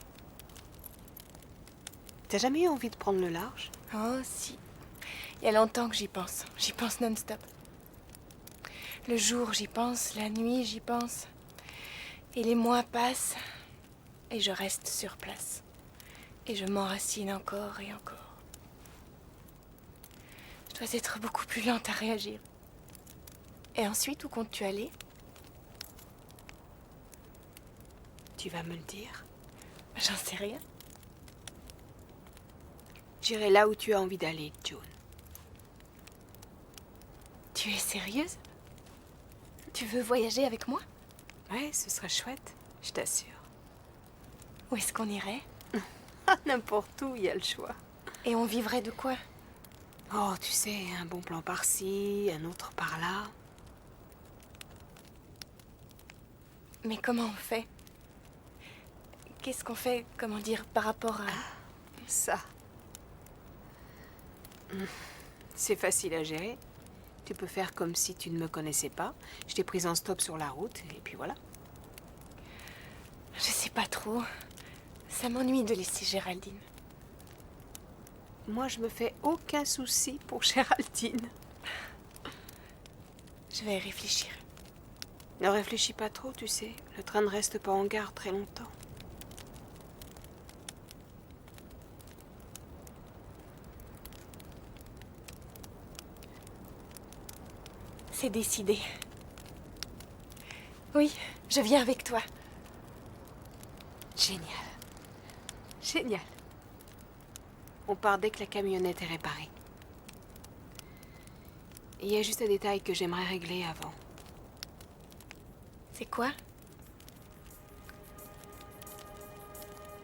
T'as jamais eu envie de prendre le large? Oh, si. Il y a longtemps que j'y pense. J'y pense non-stop. Le jour, j'y pense. La nuit, j'y pense. Et les mois passent. Et je reste sur place. Et je m'enracine encore et encore. Je dois être beaucoup plus lente à réagir. Et ensuite, où comptes-tu aller? Tu vas me le dire? J'en sais rien. J'irai là où tu as envie d'aller, June. Tu es sérieuse? Tu veux voyager avec moi? Ouais, ce serait chouette, je t'assure. Où est-ce qu'on irait? N'importe où, il y a le choix. Et on vivrait de quoi? Oh, tu sais, un bon plan par-ci, un autre par-là. Mais comment on fait? Qu'est-ce qu'on fait, comment dire, par rapport à... Ça. C'est facile à gérer. Tu peux faire comme si tu ne me connaissais pas. Je t'ai prise en stop sur la route, et puis voilà. Je sais pas trop. Ça m'ennuie de laisser Géraldine. Moi, je me fais aucun souci pour Géraldine. Je vais y réfléchir. Ne réfléchis pas trop, tu sais. Le train ne reste pas en gare très longtemps. C'est décidé. Oui, je viens avec toi. Génial. Génial. On part dès que la camionnette est réparée. Il y a juste un détail que j'aimerais régler avant. C'est quoi?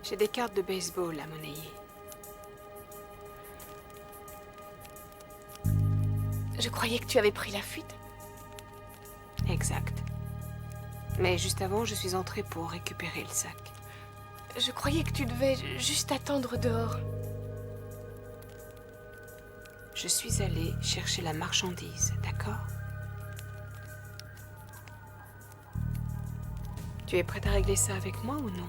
J'ai des cartes de baseball à monnayer. Je croyais que tu avais pris la fuite. Exact. Mais juste avant, je suis entrée pour récupérer le sac. Je croyais que tu devais juste attendre dehors. Je suis allée chercher la marchandise, d'accord? Tu es prête à régler ça avec moi ou non?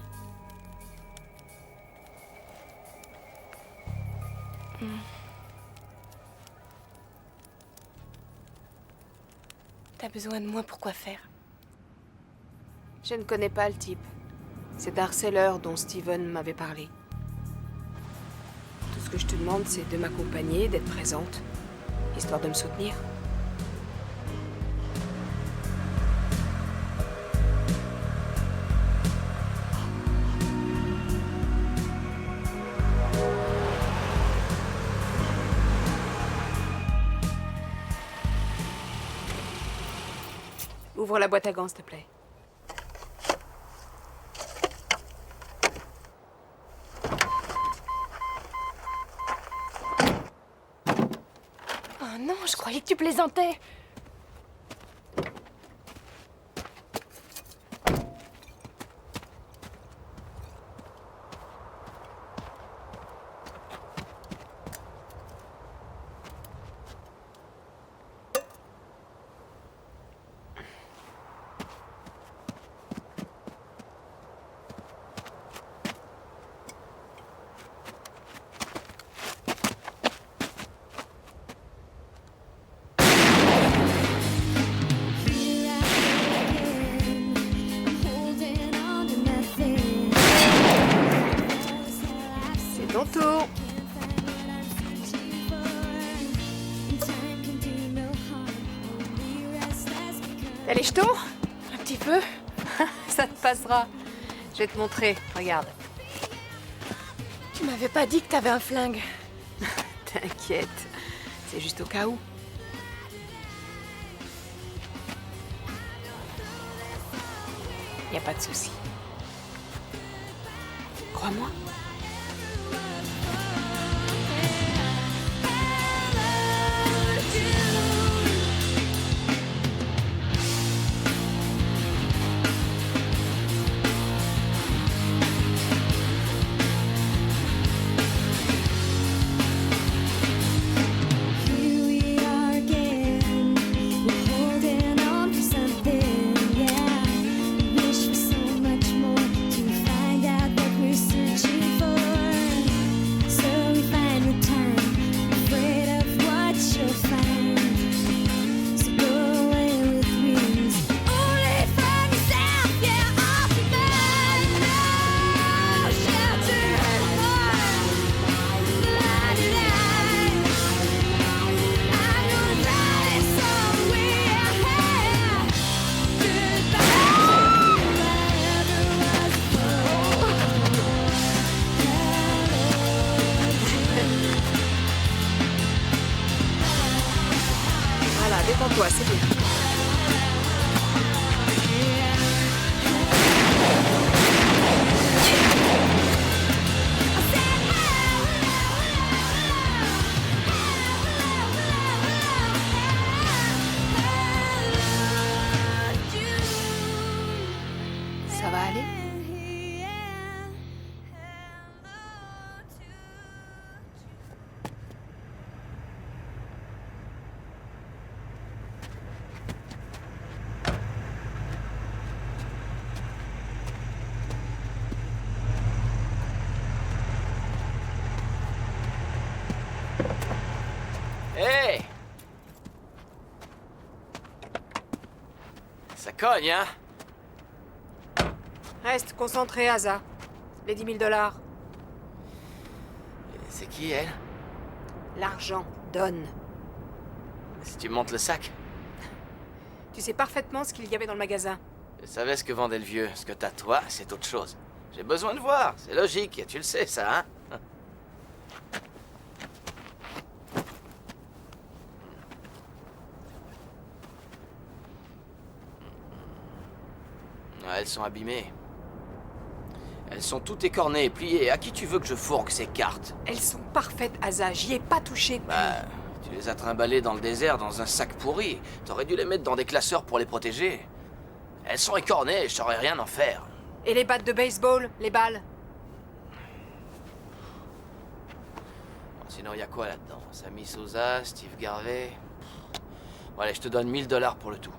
T'as besoin de moi pour quoi faire? Je ne connais pas le type. C'est un harceleur dont Steven m'avait parlé. Tout ce que je te demande, c'est de m'accompagner, d'être présente, histoire de me soutenir. Ouvre la boîte à gants, s'il te plaît. Oh non, je croyais que tu plaisantais. Ton tour. T'as les jetons? Un petit peu. Ça te passera. Je vais te montrer. Regarde. Tu m'avais pas dit que t'avais un flingue. T'inquiète. C'est juste au cas où. Y a pas de souci. Crois-moi. Détends-toi, c'est bien. Ça va aller? Hé! Ça cogne, hein? Reste concentré, Asa. Les 10 000 $. C'est qui, elle? L'argent, donne. Si tu montes le sac, Tu sais parfaitement ce qu'il y avait dans le magasin. je savais ce que vendait le vieux. Ce que t'as toi, c'est autre chose. J'ai besoin de voir, c'est logique, tu le sais, ça, hein? Elles sont abîmées. Elles sont toutes écornées et pliées. À qui tu veux que je fourgue ces cartes? Elles sont parfaites, Asa. J'y ai pas touché depuis. Bah, tu les as trimballées dans le désert dans un sac pourri. T'aurais dû les mettre dans des classeurs pour les protéger. Elles sont écornées, je saurais rien en faire. Et les battes de baseball, les balles? Bon, sinon, y a quoi là-dedans? Sammy Sosa, Steve Garvey. Bon, allez, je te donne 1 000 $ pour le tout.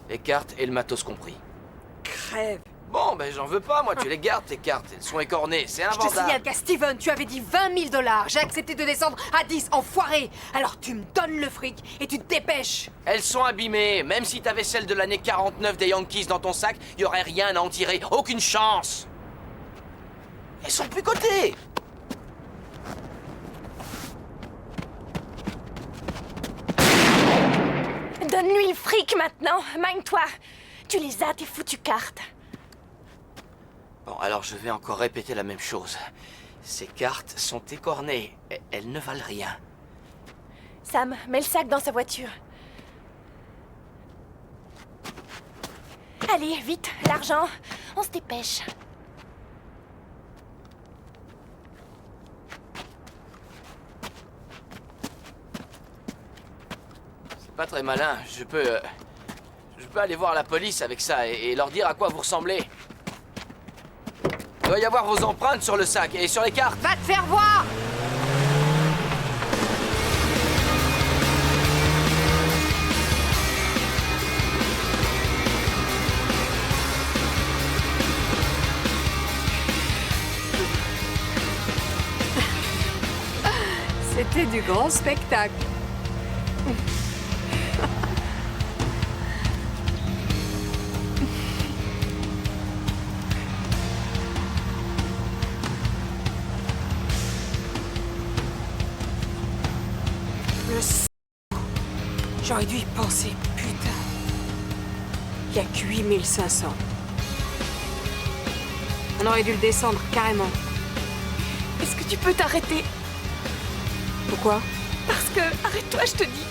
Les cartes et le matos compris. Crève. Bon, ben j'en veux pas, moi, tu les gardes tes cartes, elles sont écornées, c'est Je te invendable. signale qu'à Steven, tu avais dit 20 000 $. J'ai accepté de descendre à 10, enfoiré. Alors tu me donnes le fric et tu te dépêches. Elles sont abîmées, même si t'avais celle de l'année 49 des Yankees dans ton sac, y aurait rien à en tirer, aucune chance. Elles sont plus cotées. Donne-lui le fric maintenant. Mine-toi. Tu les as, tes foutues cartes. Bon, alors je vais encore répéter la même chose. Ces cartes sont écornées, elles ne valent rien. Sam, mets le sac dans sa voiture. Allez, vite, l'argent. On se dépêche. C'est pas très malin, je peux aller voir la police avec ça et leur dire à quoi vous ressemblez. Il doit y avoir vos empreintes sur le sac et sur les cartes. Va te faire voir. C'était du grand spectacle. Le s***. J'aurais dû y penser, putain. Il y a que 8500. On aurait dû le descendre, carrément. Est-ce que tu peux t'arrêter? Pourquoi? Parce que... Arrête-toi, je te dis.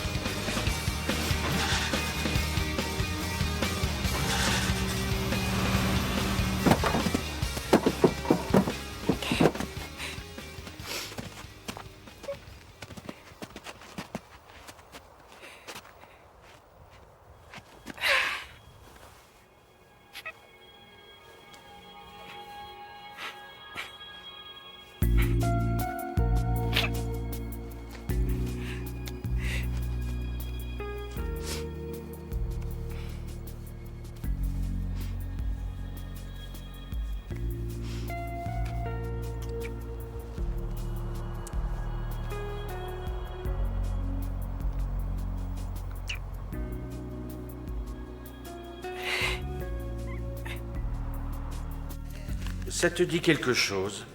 Ça te dit quelque chose?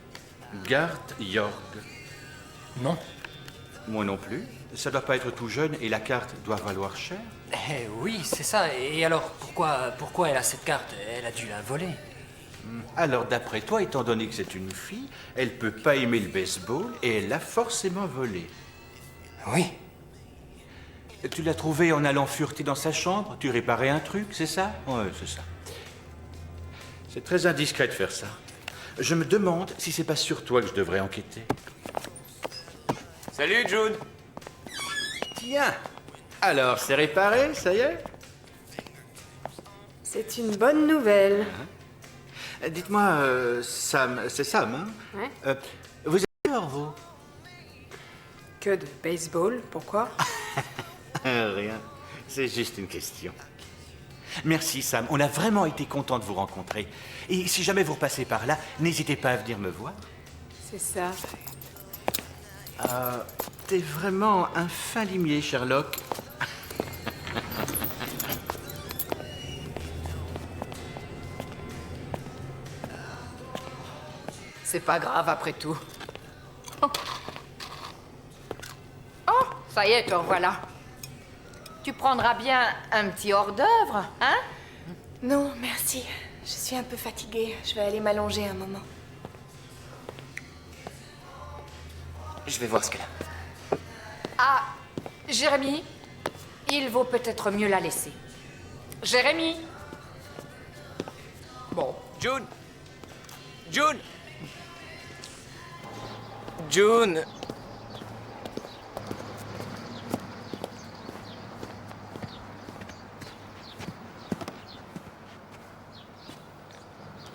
Garth York? Non. Moi non plus. Ça doit pas être tout jeune et la carte doit valoir cher. Eh oui, c'est ça. Et alors, pourquoi elle a cette carte? Elle a dû la voler. Alors, d'après toi, étant donné que c'est une fille, elle peut pas aimer le baseball et elle l'a forcément volé. Oui. Tu l'as trouvée en allant fureter dans sa chambre? Tu réparais un truc, c'est ça? Ouais, c'est ça. C'est très indiscret de faire ça. Je me demande si c'est pas sur toi que je devrais enquêter. Salut, June. Tiens. Alors, c'est réparé, ça y est? C'est une bonne nouvelle. Dites-moi, Sam, c'est Sam, hein? Ouais. Vous êtes sûr, vous? Que de baseball, pourquoi? Rien. C'est juste une question. Merci, Sam. On a vraiment été content de vous rencontrer. Et si jamais vous repassez par là, n'hésitez pas à venir me voir. C'est ça. T'es vraiment un fin limier, Sherlock. C'est pas grave après tout. Oh, ça y est, te revoilà. Tu prendras bien un petit hors-d'œuvre, hein? Non, merci. Je suis un peu fatiguée. Je vais aller m'allonger un moment. Je vais voir ce qu'elle a. Ah, Jérémy, il vaut peut-être mieux la laisser. Jérémy. Bon. June. June. June.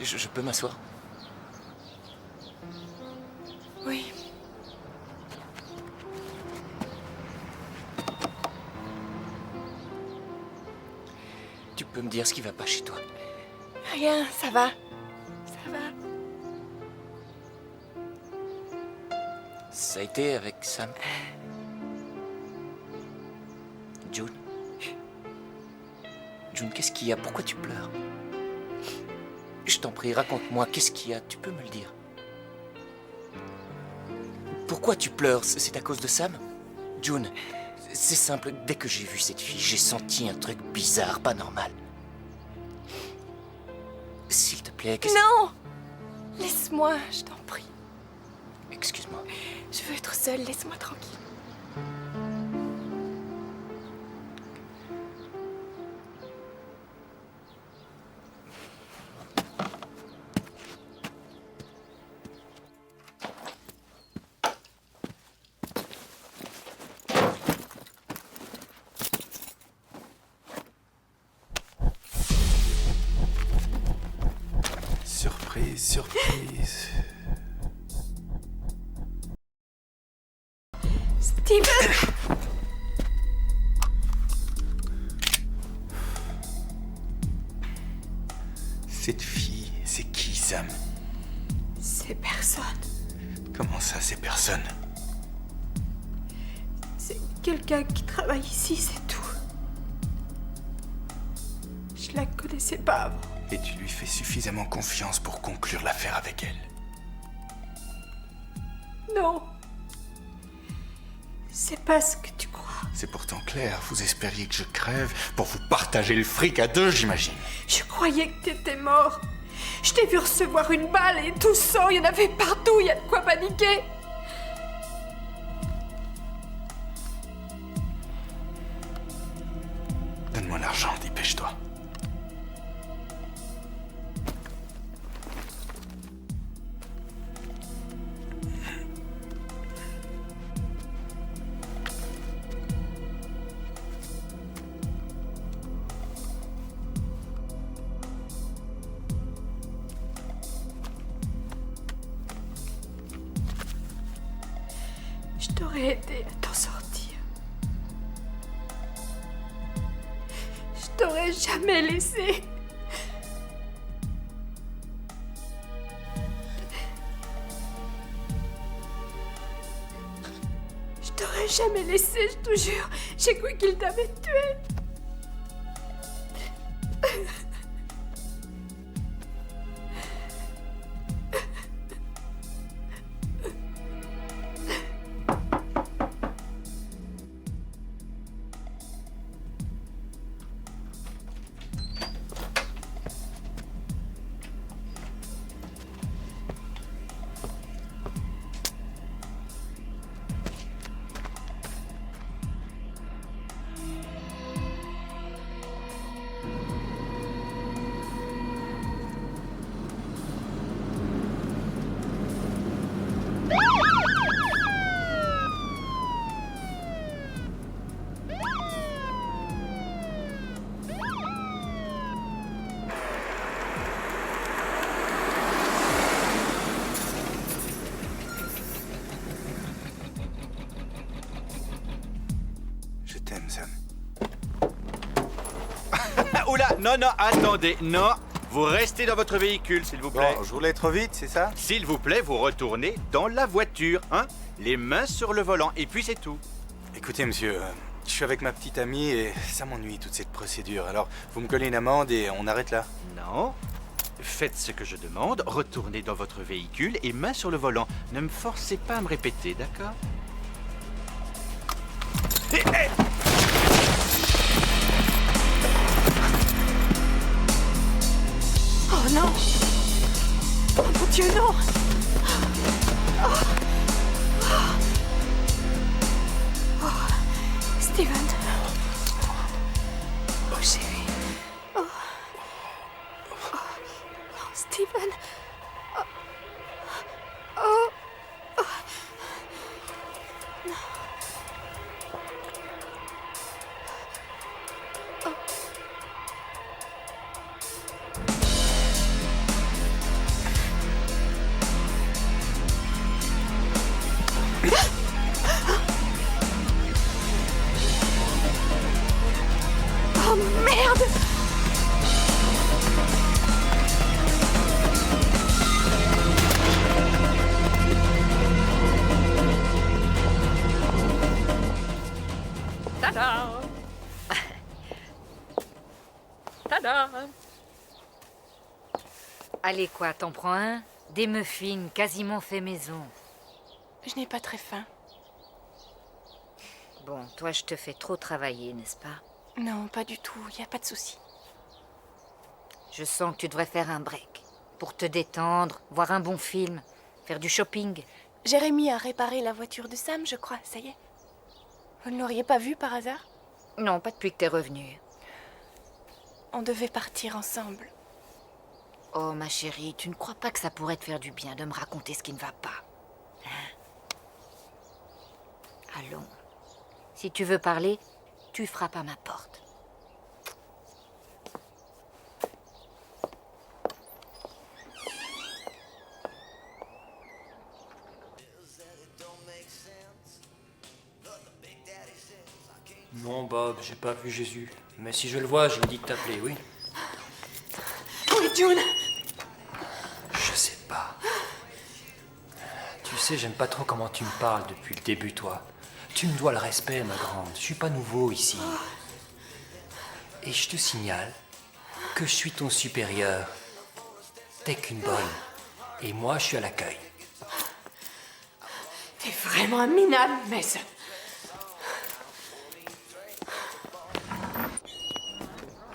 Je peux m'asseoir? Oui. Tu peux me dire ce qui va pas chez toi? Rien, ça va. Ça va. Ça a été avec Sam? June? June, qu'est-ce qu'il y a? Pourquoi tu pleures? Je t'en prie, raconte-moi, qu'est-ce qu'il y a? Tu peux me le dire? Pourquoi tu pleures? C'est à cause de Sam? June, c'est simple, dès que j'ai vu cette fille, j'ai senti un truc bizarre, pas normal. S'il te plaît, Non! Laisse-moi, je t'en prie. Excuse-moi. Je veux être seule, laisse-moi tranquille. Surprise, surprise. Steven! Cette fille, c'est qui, Sam? C'est personne. Comment ça, c'est personne? C'est quelqu'un qui travaille ici, c'est tout. Je la connaissais pas avant. Et tu lui fais suffisamment confiance pour conclure l'affaire avec elle? Non. C'est pas ce que tu crois. C'est pourtant clair, vous espériez que je crève pour vous partager le fric à deux, j'imagine. Je croyais que t'étais mort. Je t'ai vu recevoir une balle et tout sang, il y en avait partout, il y a de quoi paniquer. Donne-moi l'argent, dépêche-toi. Je t'aurais aidé à t'en sortir. Je t'aurais jamais laissé. Je t'aurais jamais laissé, je te jure. J'ai cru qu'il t'avait tué. Je t'aime, Sam. Oula, non, non, attendez, non. Vous restez dans votre véhicule, s'il vous plaît. Bon, je roulais trop vite, c'est ça? S'il vous plaît, vous retournez dans la voiture, hein? Les mains sur le volant, et puis c'est tout. Écoutez, monsieur, je suis avec ma petite amie et ça m'ennuie toute cette procédure. Alors, vous me collez une amende et on arrête là? Non. Faites ce que je demande, retournez dans votre véhicule et mains sur le volant. Ne me forcez pas à me répéter, d'accord? Oh non! Oh mon Dieu, non! Oh. Oh. Oh. Steven! Oh chérie! Oh. Oh. Non, Steven! Oh. Oh. Oh. Non. Oh. ça. Allez, quoi, t'en prends un? Des muffins quasiment fait maison. Je n'ai pas très faim. Bon, toi, je te fais trop travailler, n'est-ce pas? Non, pas du tout, y a pas de souci. Je sens que tu devrais faire un break. Pour te détendre, voir un bon film, faire du shopping. Jérémy a réparé la voiture de Sam, je crois, ça y est. Vous ne l'auriez pas vu par hasard? Non, pas depuis que t'es revenu. On devait partir ensemble. Oh, ma chérie, tu ne crois pas que ça pourrait te faire du bien de me raconter ce qui ne va pas? Hein? Allons. Si tu veux parler, tu frappes à ma porte. Non, Bob, j'ai pas vu Jésus. Mais si je le vois, je lui dis de t'appeler, oui? Oui, June! Je sais pas. Tu sais, j'aime pas trop comment tu me parles depuis le début, toi. Tu me dois le respect, ma grande. Je suis pas nouveau ici. Et je te signale que je suis ton supérieur. T'es qu'une bonne. Et moi, je suis à l'accueil. T'es vraiment un minable, Mason.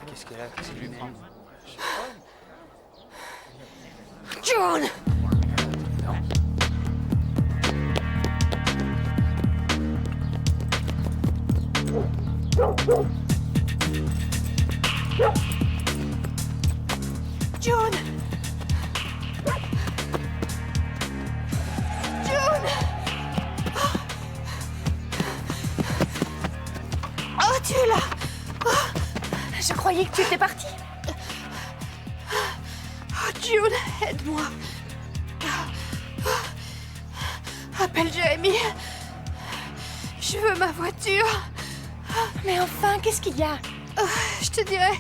Qu'est-ce qu'elle a? Qu'est-ce qu'elle lui prend? June! June! June! Oh, tu es là! Je croyais que tu étais partie. Oh, June, aide-moi. Appelle Jérémy. Je veux ma voiture. Mais enfin, qu'est-ce qu'il y a? Je te dirai.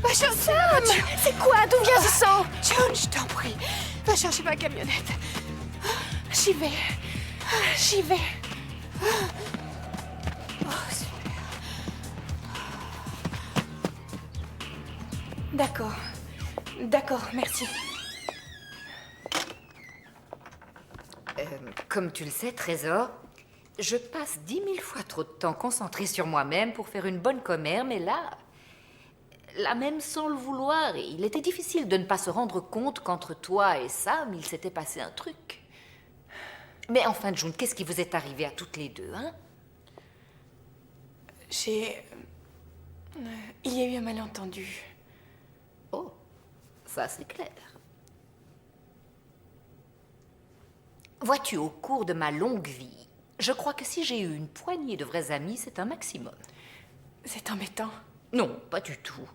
Va chercher Sam! ma voiture. C'est quoi? D'où vient ce sang? June, je t'en prie. Va chercher ma camionnette. J'y vais. J'y vais. Oh, super. D'accord. D'accord, merci. Comme tu le sais, Trésor, je passe 10 000 fois trop de temps concentrée sur moi-même pour faire une bonne commère, mais là, même sans le vouloir, il était difficile de ne pas se rendre compte qu'entre toi et Sam, il s'était passé un truc. Mais enfin, June, qu'est-ce qui vous est arrivé à toutes les deux, hein? Il y a eu un malentendu. Oh, ça c'est clair. Vois-tu, au cours de ma longue vie, je crois que si j'ai eu une poignée de vrais amis, c'est un maximum. C'est embêtant. Non, pas du tout.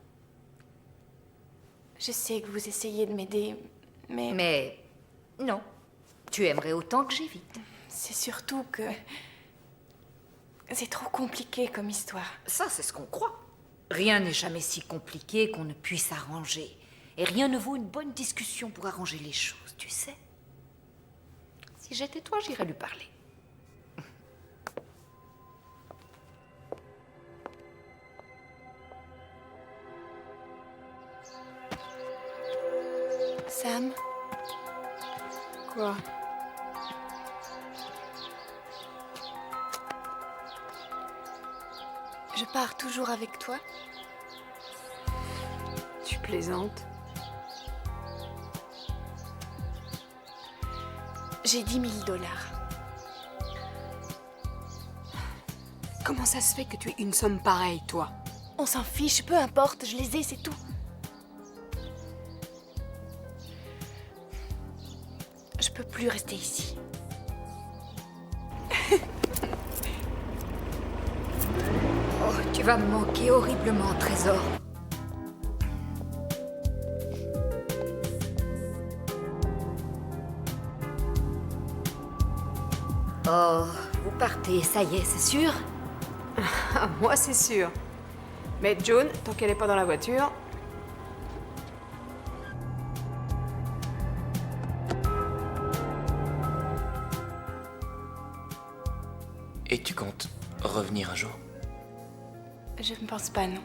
Je sais que vous essayez de m'aider, mais... Mais non, tu aimerais autant que j'évite. C'est surtout que... c'est trop compliqué comme histoire. Ça, c'est ce qu'on croit. Rien n'est jamais si compliqué qu'on ne puisse arranger. Et rien ne vaut une bonne discussion pour arranger les choses, tu sais. Si j'étais toi, j'irais lui parler. Sam? Quoi? Je pars toujours avec toi? Tu plaisantes? J'ai 10 000 $. Comment ça se fait que tu aies une somme pareille, toi? On s'en fiche, peu importe, je les ai, c'est tout. Je peux plus rester ici. Oh, tu vas me manquer horriblement, Trésor. Oh, vous partez, ça y est, c'est sûr? Moi, c'est sûr. Mais June, tant qu'elle n'est pas dans la voiture... Et tu comptes revenir un jour? Je ne pense pas, non.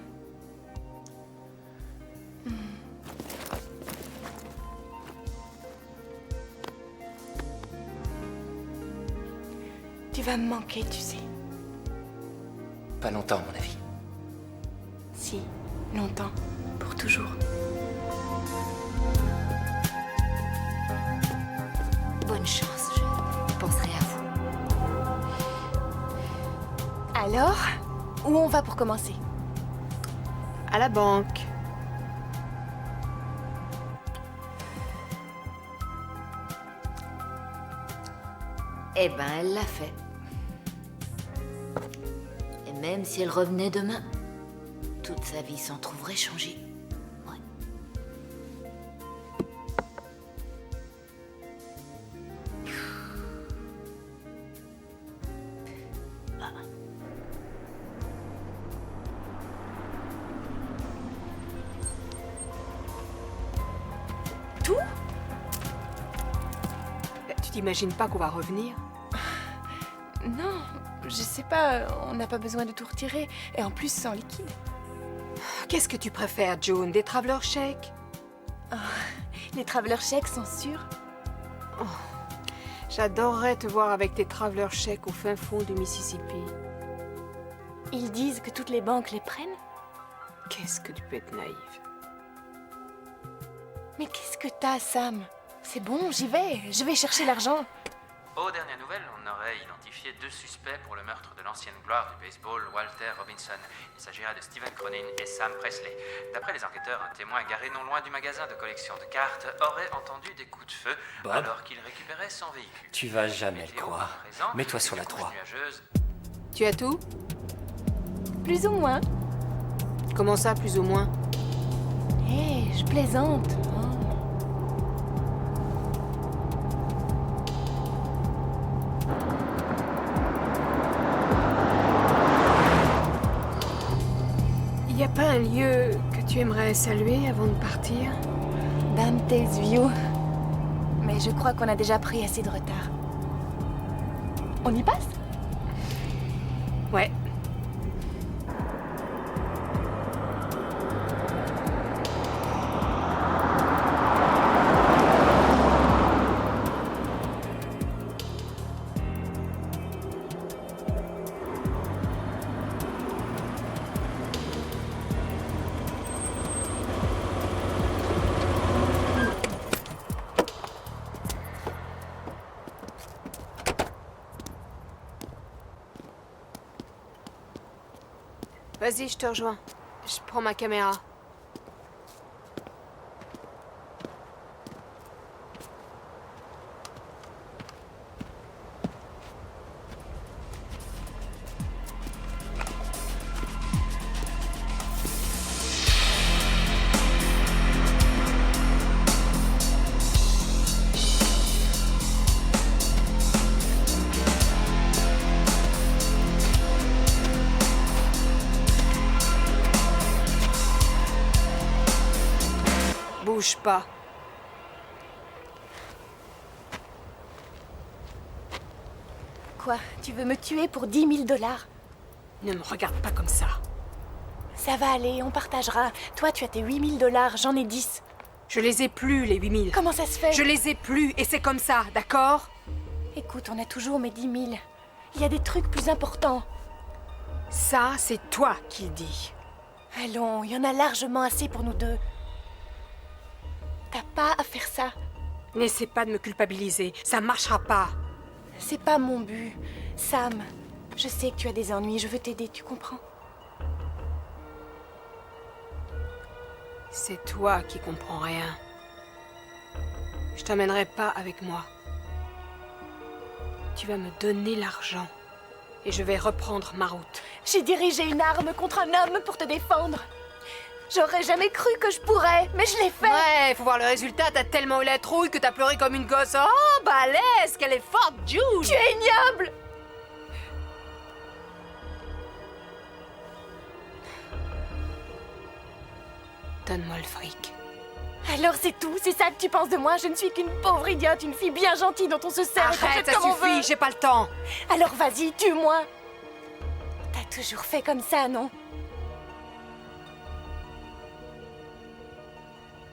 vas me manquer, tu sais. Pas longtemps, à mon avis. Si, longtemps. Pour toujours. Bonne chance, je penserai à vous. Alors, où on va pour commencer? À la banque. Eh ben, elle l'a fait. Et même si elle revenait demain, toute sa vie s'en trouverait changée. Ouais. Tout? Tu t'imagines pas qu'on va revenir? Non, je sais pas, on n'a pas besoin de tout retirer. Et en plus, sans liquide. Qu'est-ce que tu préfères, June? Des traveler chèques? Les traveler chèques sont sûrs. J'adorerais te voir avec tes traveler chèques au fin fond du Mississippi. Ils disent que toutes les banques les prennent. Qu'est-ce que tu peux être naïve. Mais qu'est-ce que t'as, Sam? C'est bon, j'y vais. Je vais chercher l'argent. Aux dernières nouvelles, on aurait identifié 2 suspects pour le meurtre de l'ancienne gloire du baseball, Walter Robinson. Il s'agirait de Stephen Cronin et Sam Presley. D'après les enquêteurs, un témoin garé non loin du magasin de collection de cartes aurait entendu des coups de feu Bob, alors qu'il récupérait son véhicule. Tu vas jamais le Météo croire. présent, Mets-toi sur la des couches 3. nuageuses. Tu as tout? Plus ou moins. Comment ça, plus ou moins? Hé, je plaisante. Y a pas un lieu que tu aimerais saluer avant de partir? Dante's View. Mais je crois qu'on a déjà pris assez de retard. On y passe? Ouais. Vas-y, je te rejoins. Je prends ma caméra. Bouge pas. Quoi? Tu veux me tuer pour 10 000 $? Ne me regarde pas comme ça. Ça va aller, on partagera. Toi, tu as tes 8 000 $, j'en ai 10. Je les ai plus, les 8 000. Comment ça se fait? Je les ai plus, et c'est comme ça, d'accord? Écoute, on a toujours mes 10 000. Il y a des trucs plus importants. Ça, c'est toi qui le dis. Allons, il y en a largement assez pour nous deux. T'as pas à faire ça. N'essaie pas de me culpabiliser, ça marchera pas. C'est pas mon but. Sam, je sais que tu as des ennuis, je veux t'aider, tu comprends? C'est toi qui comprends rien. Je t'emmènerai pas avec moi. Tu vas me donner l'argent et je vais reprendre ma route. J'ai dirigé une arme contre un homme pour te défendre. J'aurais jamais cru que je pourrais, mais je l'ai fait. Ouais, faut voir le résultat, t'as tellement eu la trouille que t'as pleuré comme une gosse. Oh, balèze, qu'elle est forte, June! Tu es ignoble! Donne-moi le fric. Alors c'est tout, c'est ça que tu penses de moi? Je ne suis qu'une pauvre idiote, une fille bien gentille dont on se sert et qu'on Arrête, fait ça comme on suffit, veut. j'ai pas le temps. Alors vas-y, tue-moi. T'as toujours fait comme ça, non?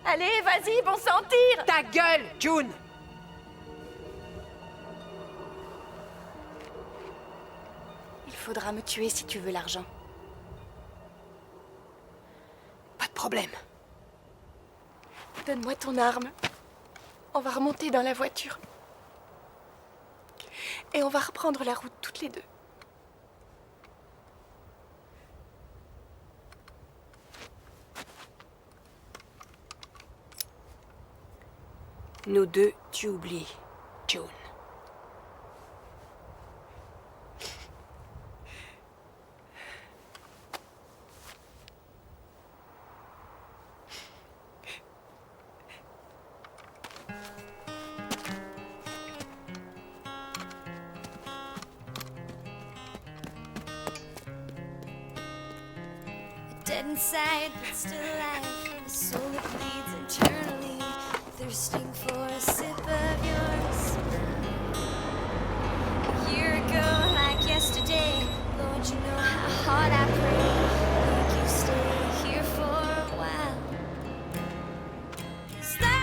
Allez, vas-y, bon sang, tire! Ta gueule, June! faudra me tuer si tu veux l'argent. Pas de problème. Donne-moi ton arme. On va remonter dans la voiture. Et on va reprendre la route toutes les deux. Nous deux, tu oublies, June. Dead inside, but still alive. A soul that bleeds internally, thirsting for a sip of your smile. A year ago, like yesterday, Lord, you know how hard I pray. Make you stay here for a while. 'Cause life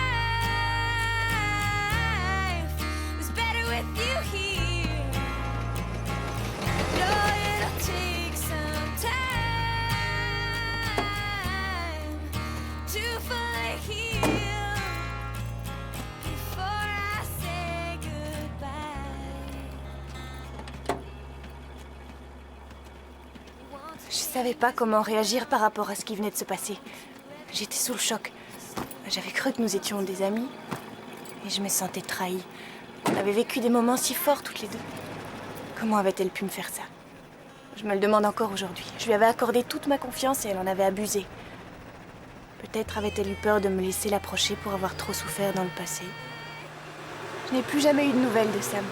was better with you here. I know it'll take some time to fully heal before I say goodbye. Je savais pas comment réagir par rapport à ce qui venait de se passer. J'étais sous le choc. J'avais cru que nous étions des amis. Et je me sentais trahie. On avait vécu des moments si forts toutes les deux. Comment avait-elle pu me faire ça? Je me le demande encore aujourd'hui. Je lui avais accordé toute ma confiance et elle en avait abusé. Peut-être avait-elle eu peur de me laisser l'approcher pour avoir trop souffert dans le passé. Je n'ai plus jamais eu de nouvelles de Sam.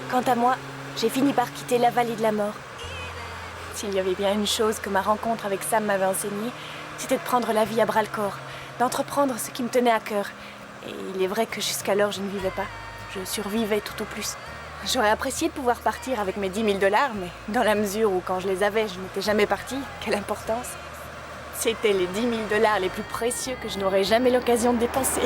Quant à moi, j'ai fini par quitter la vallée de la mort. S'il y avait bien une chose que ma rencontre avec Sam m'avait enseignée, c'était de prendre la vie à bras-le-corps, d'entreprendre ce qui me tenait à cœur. Et il est vrai que jusqu'alors, je ne vivais pas. Je survivais tout au plus. J'aurais apprécié de pouvoir partir avec mes 10 000 $, mais dans la mesure où, quand je les avais, je n'étais jamais partie, quelle importance. C'était les 10 000 $ les plus précieux que je n'aurais jamais l'occasion de dépenser.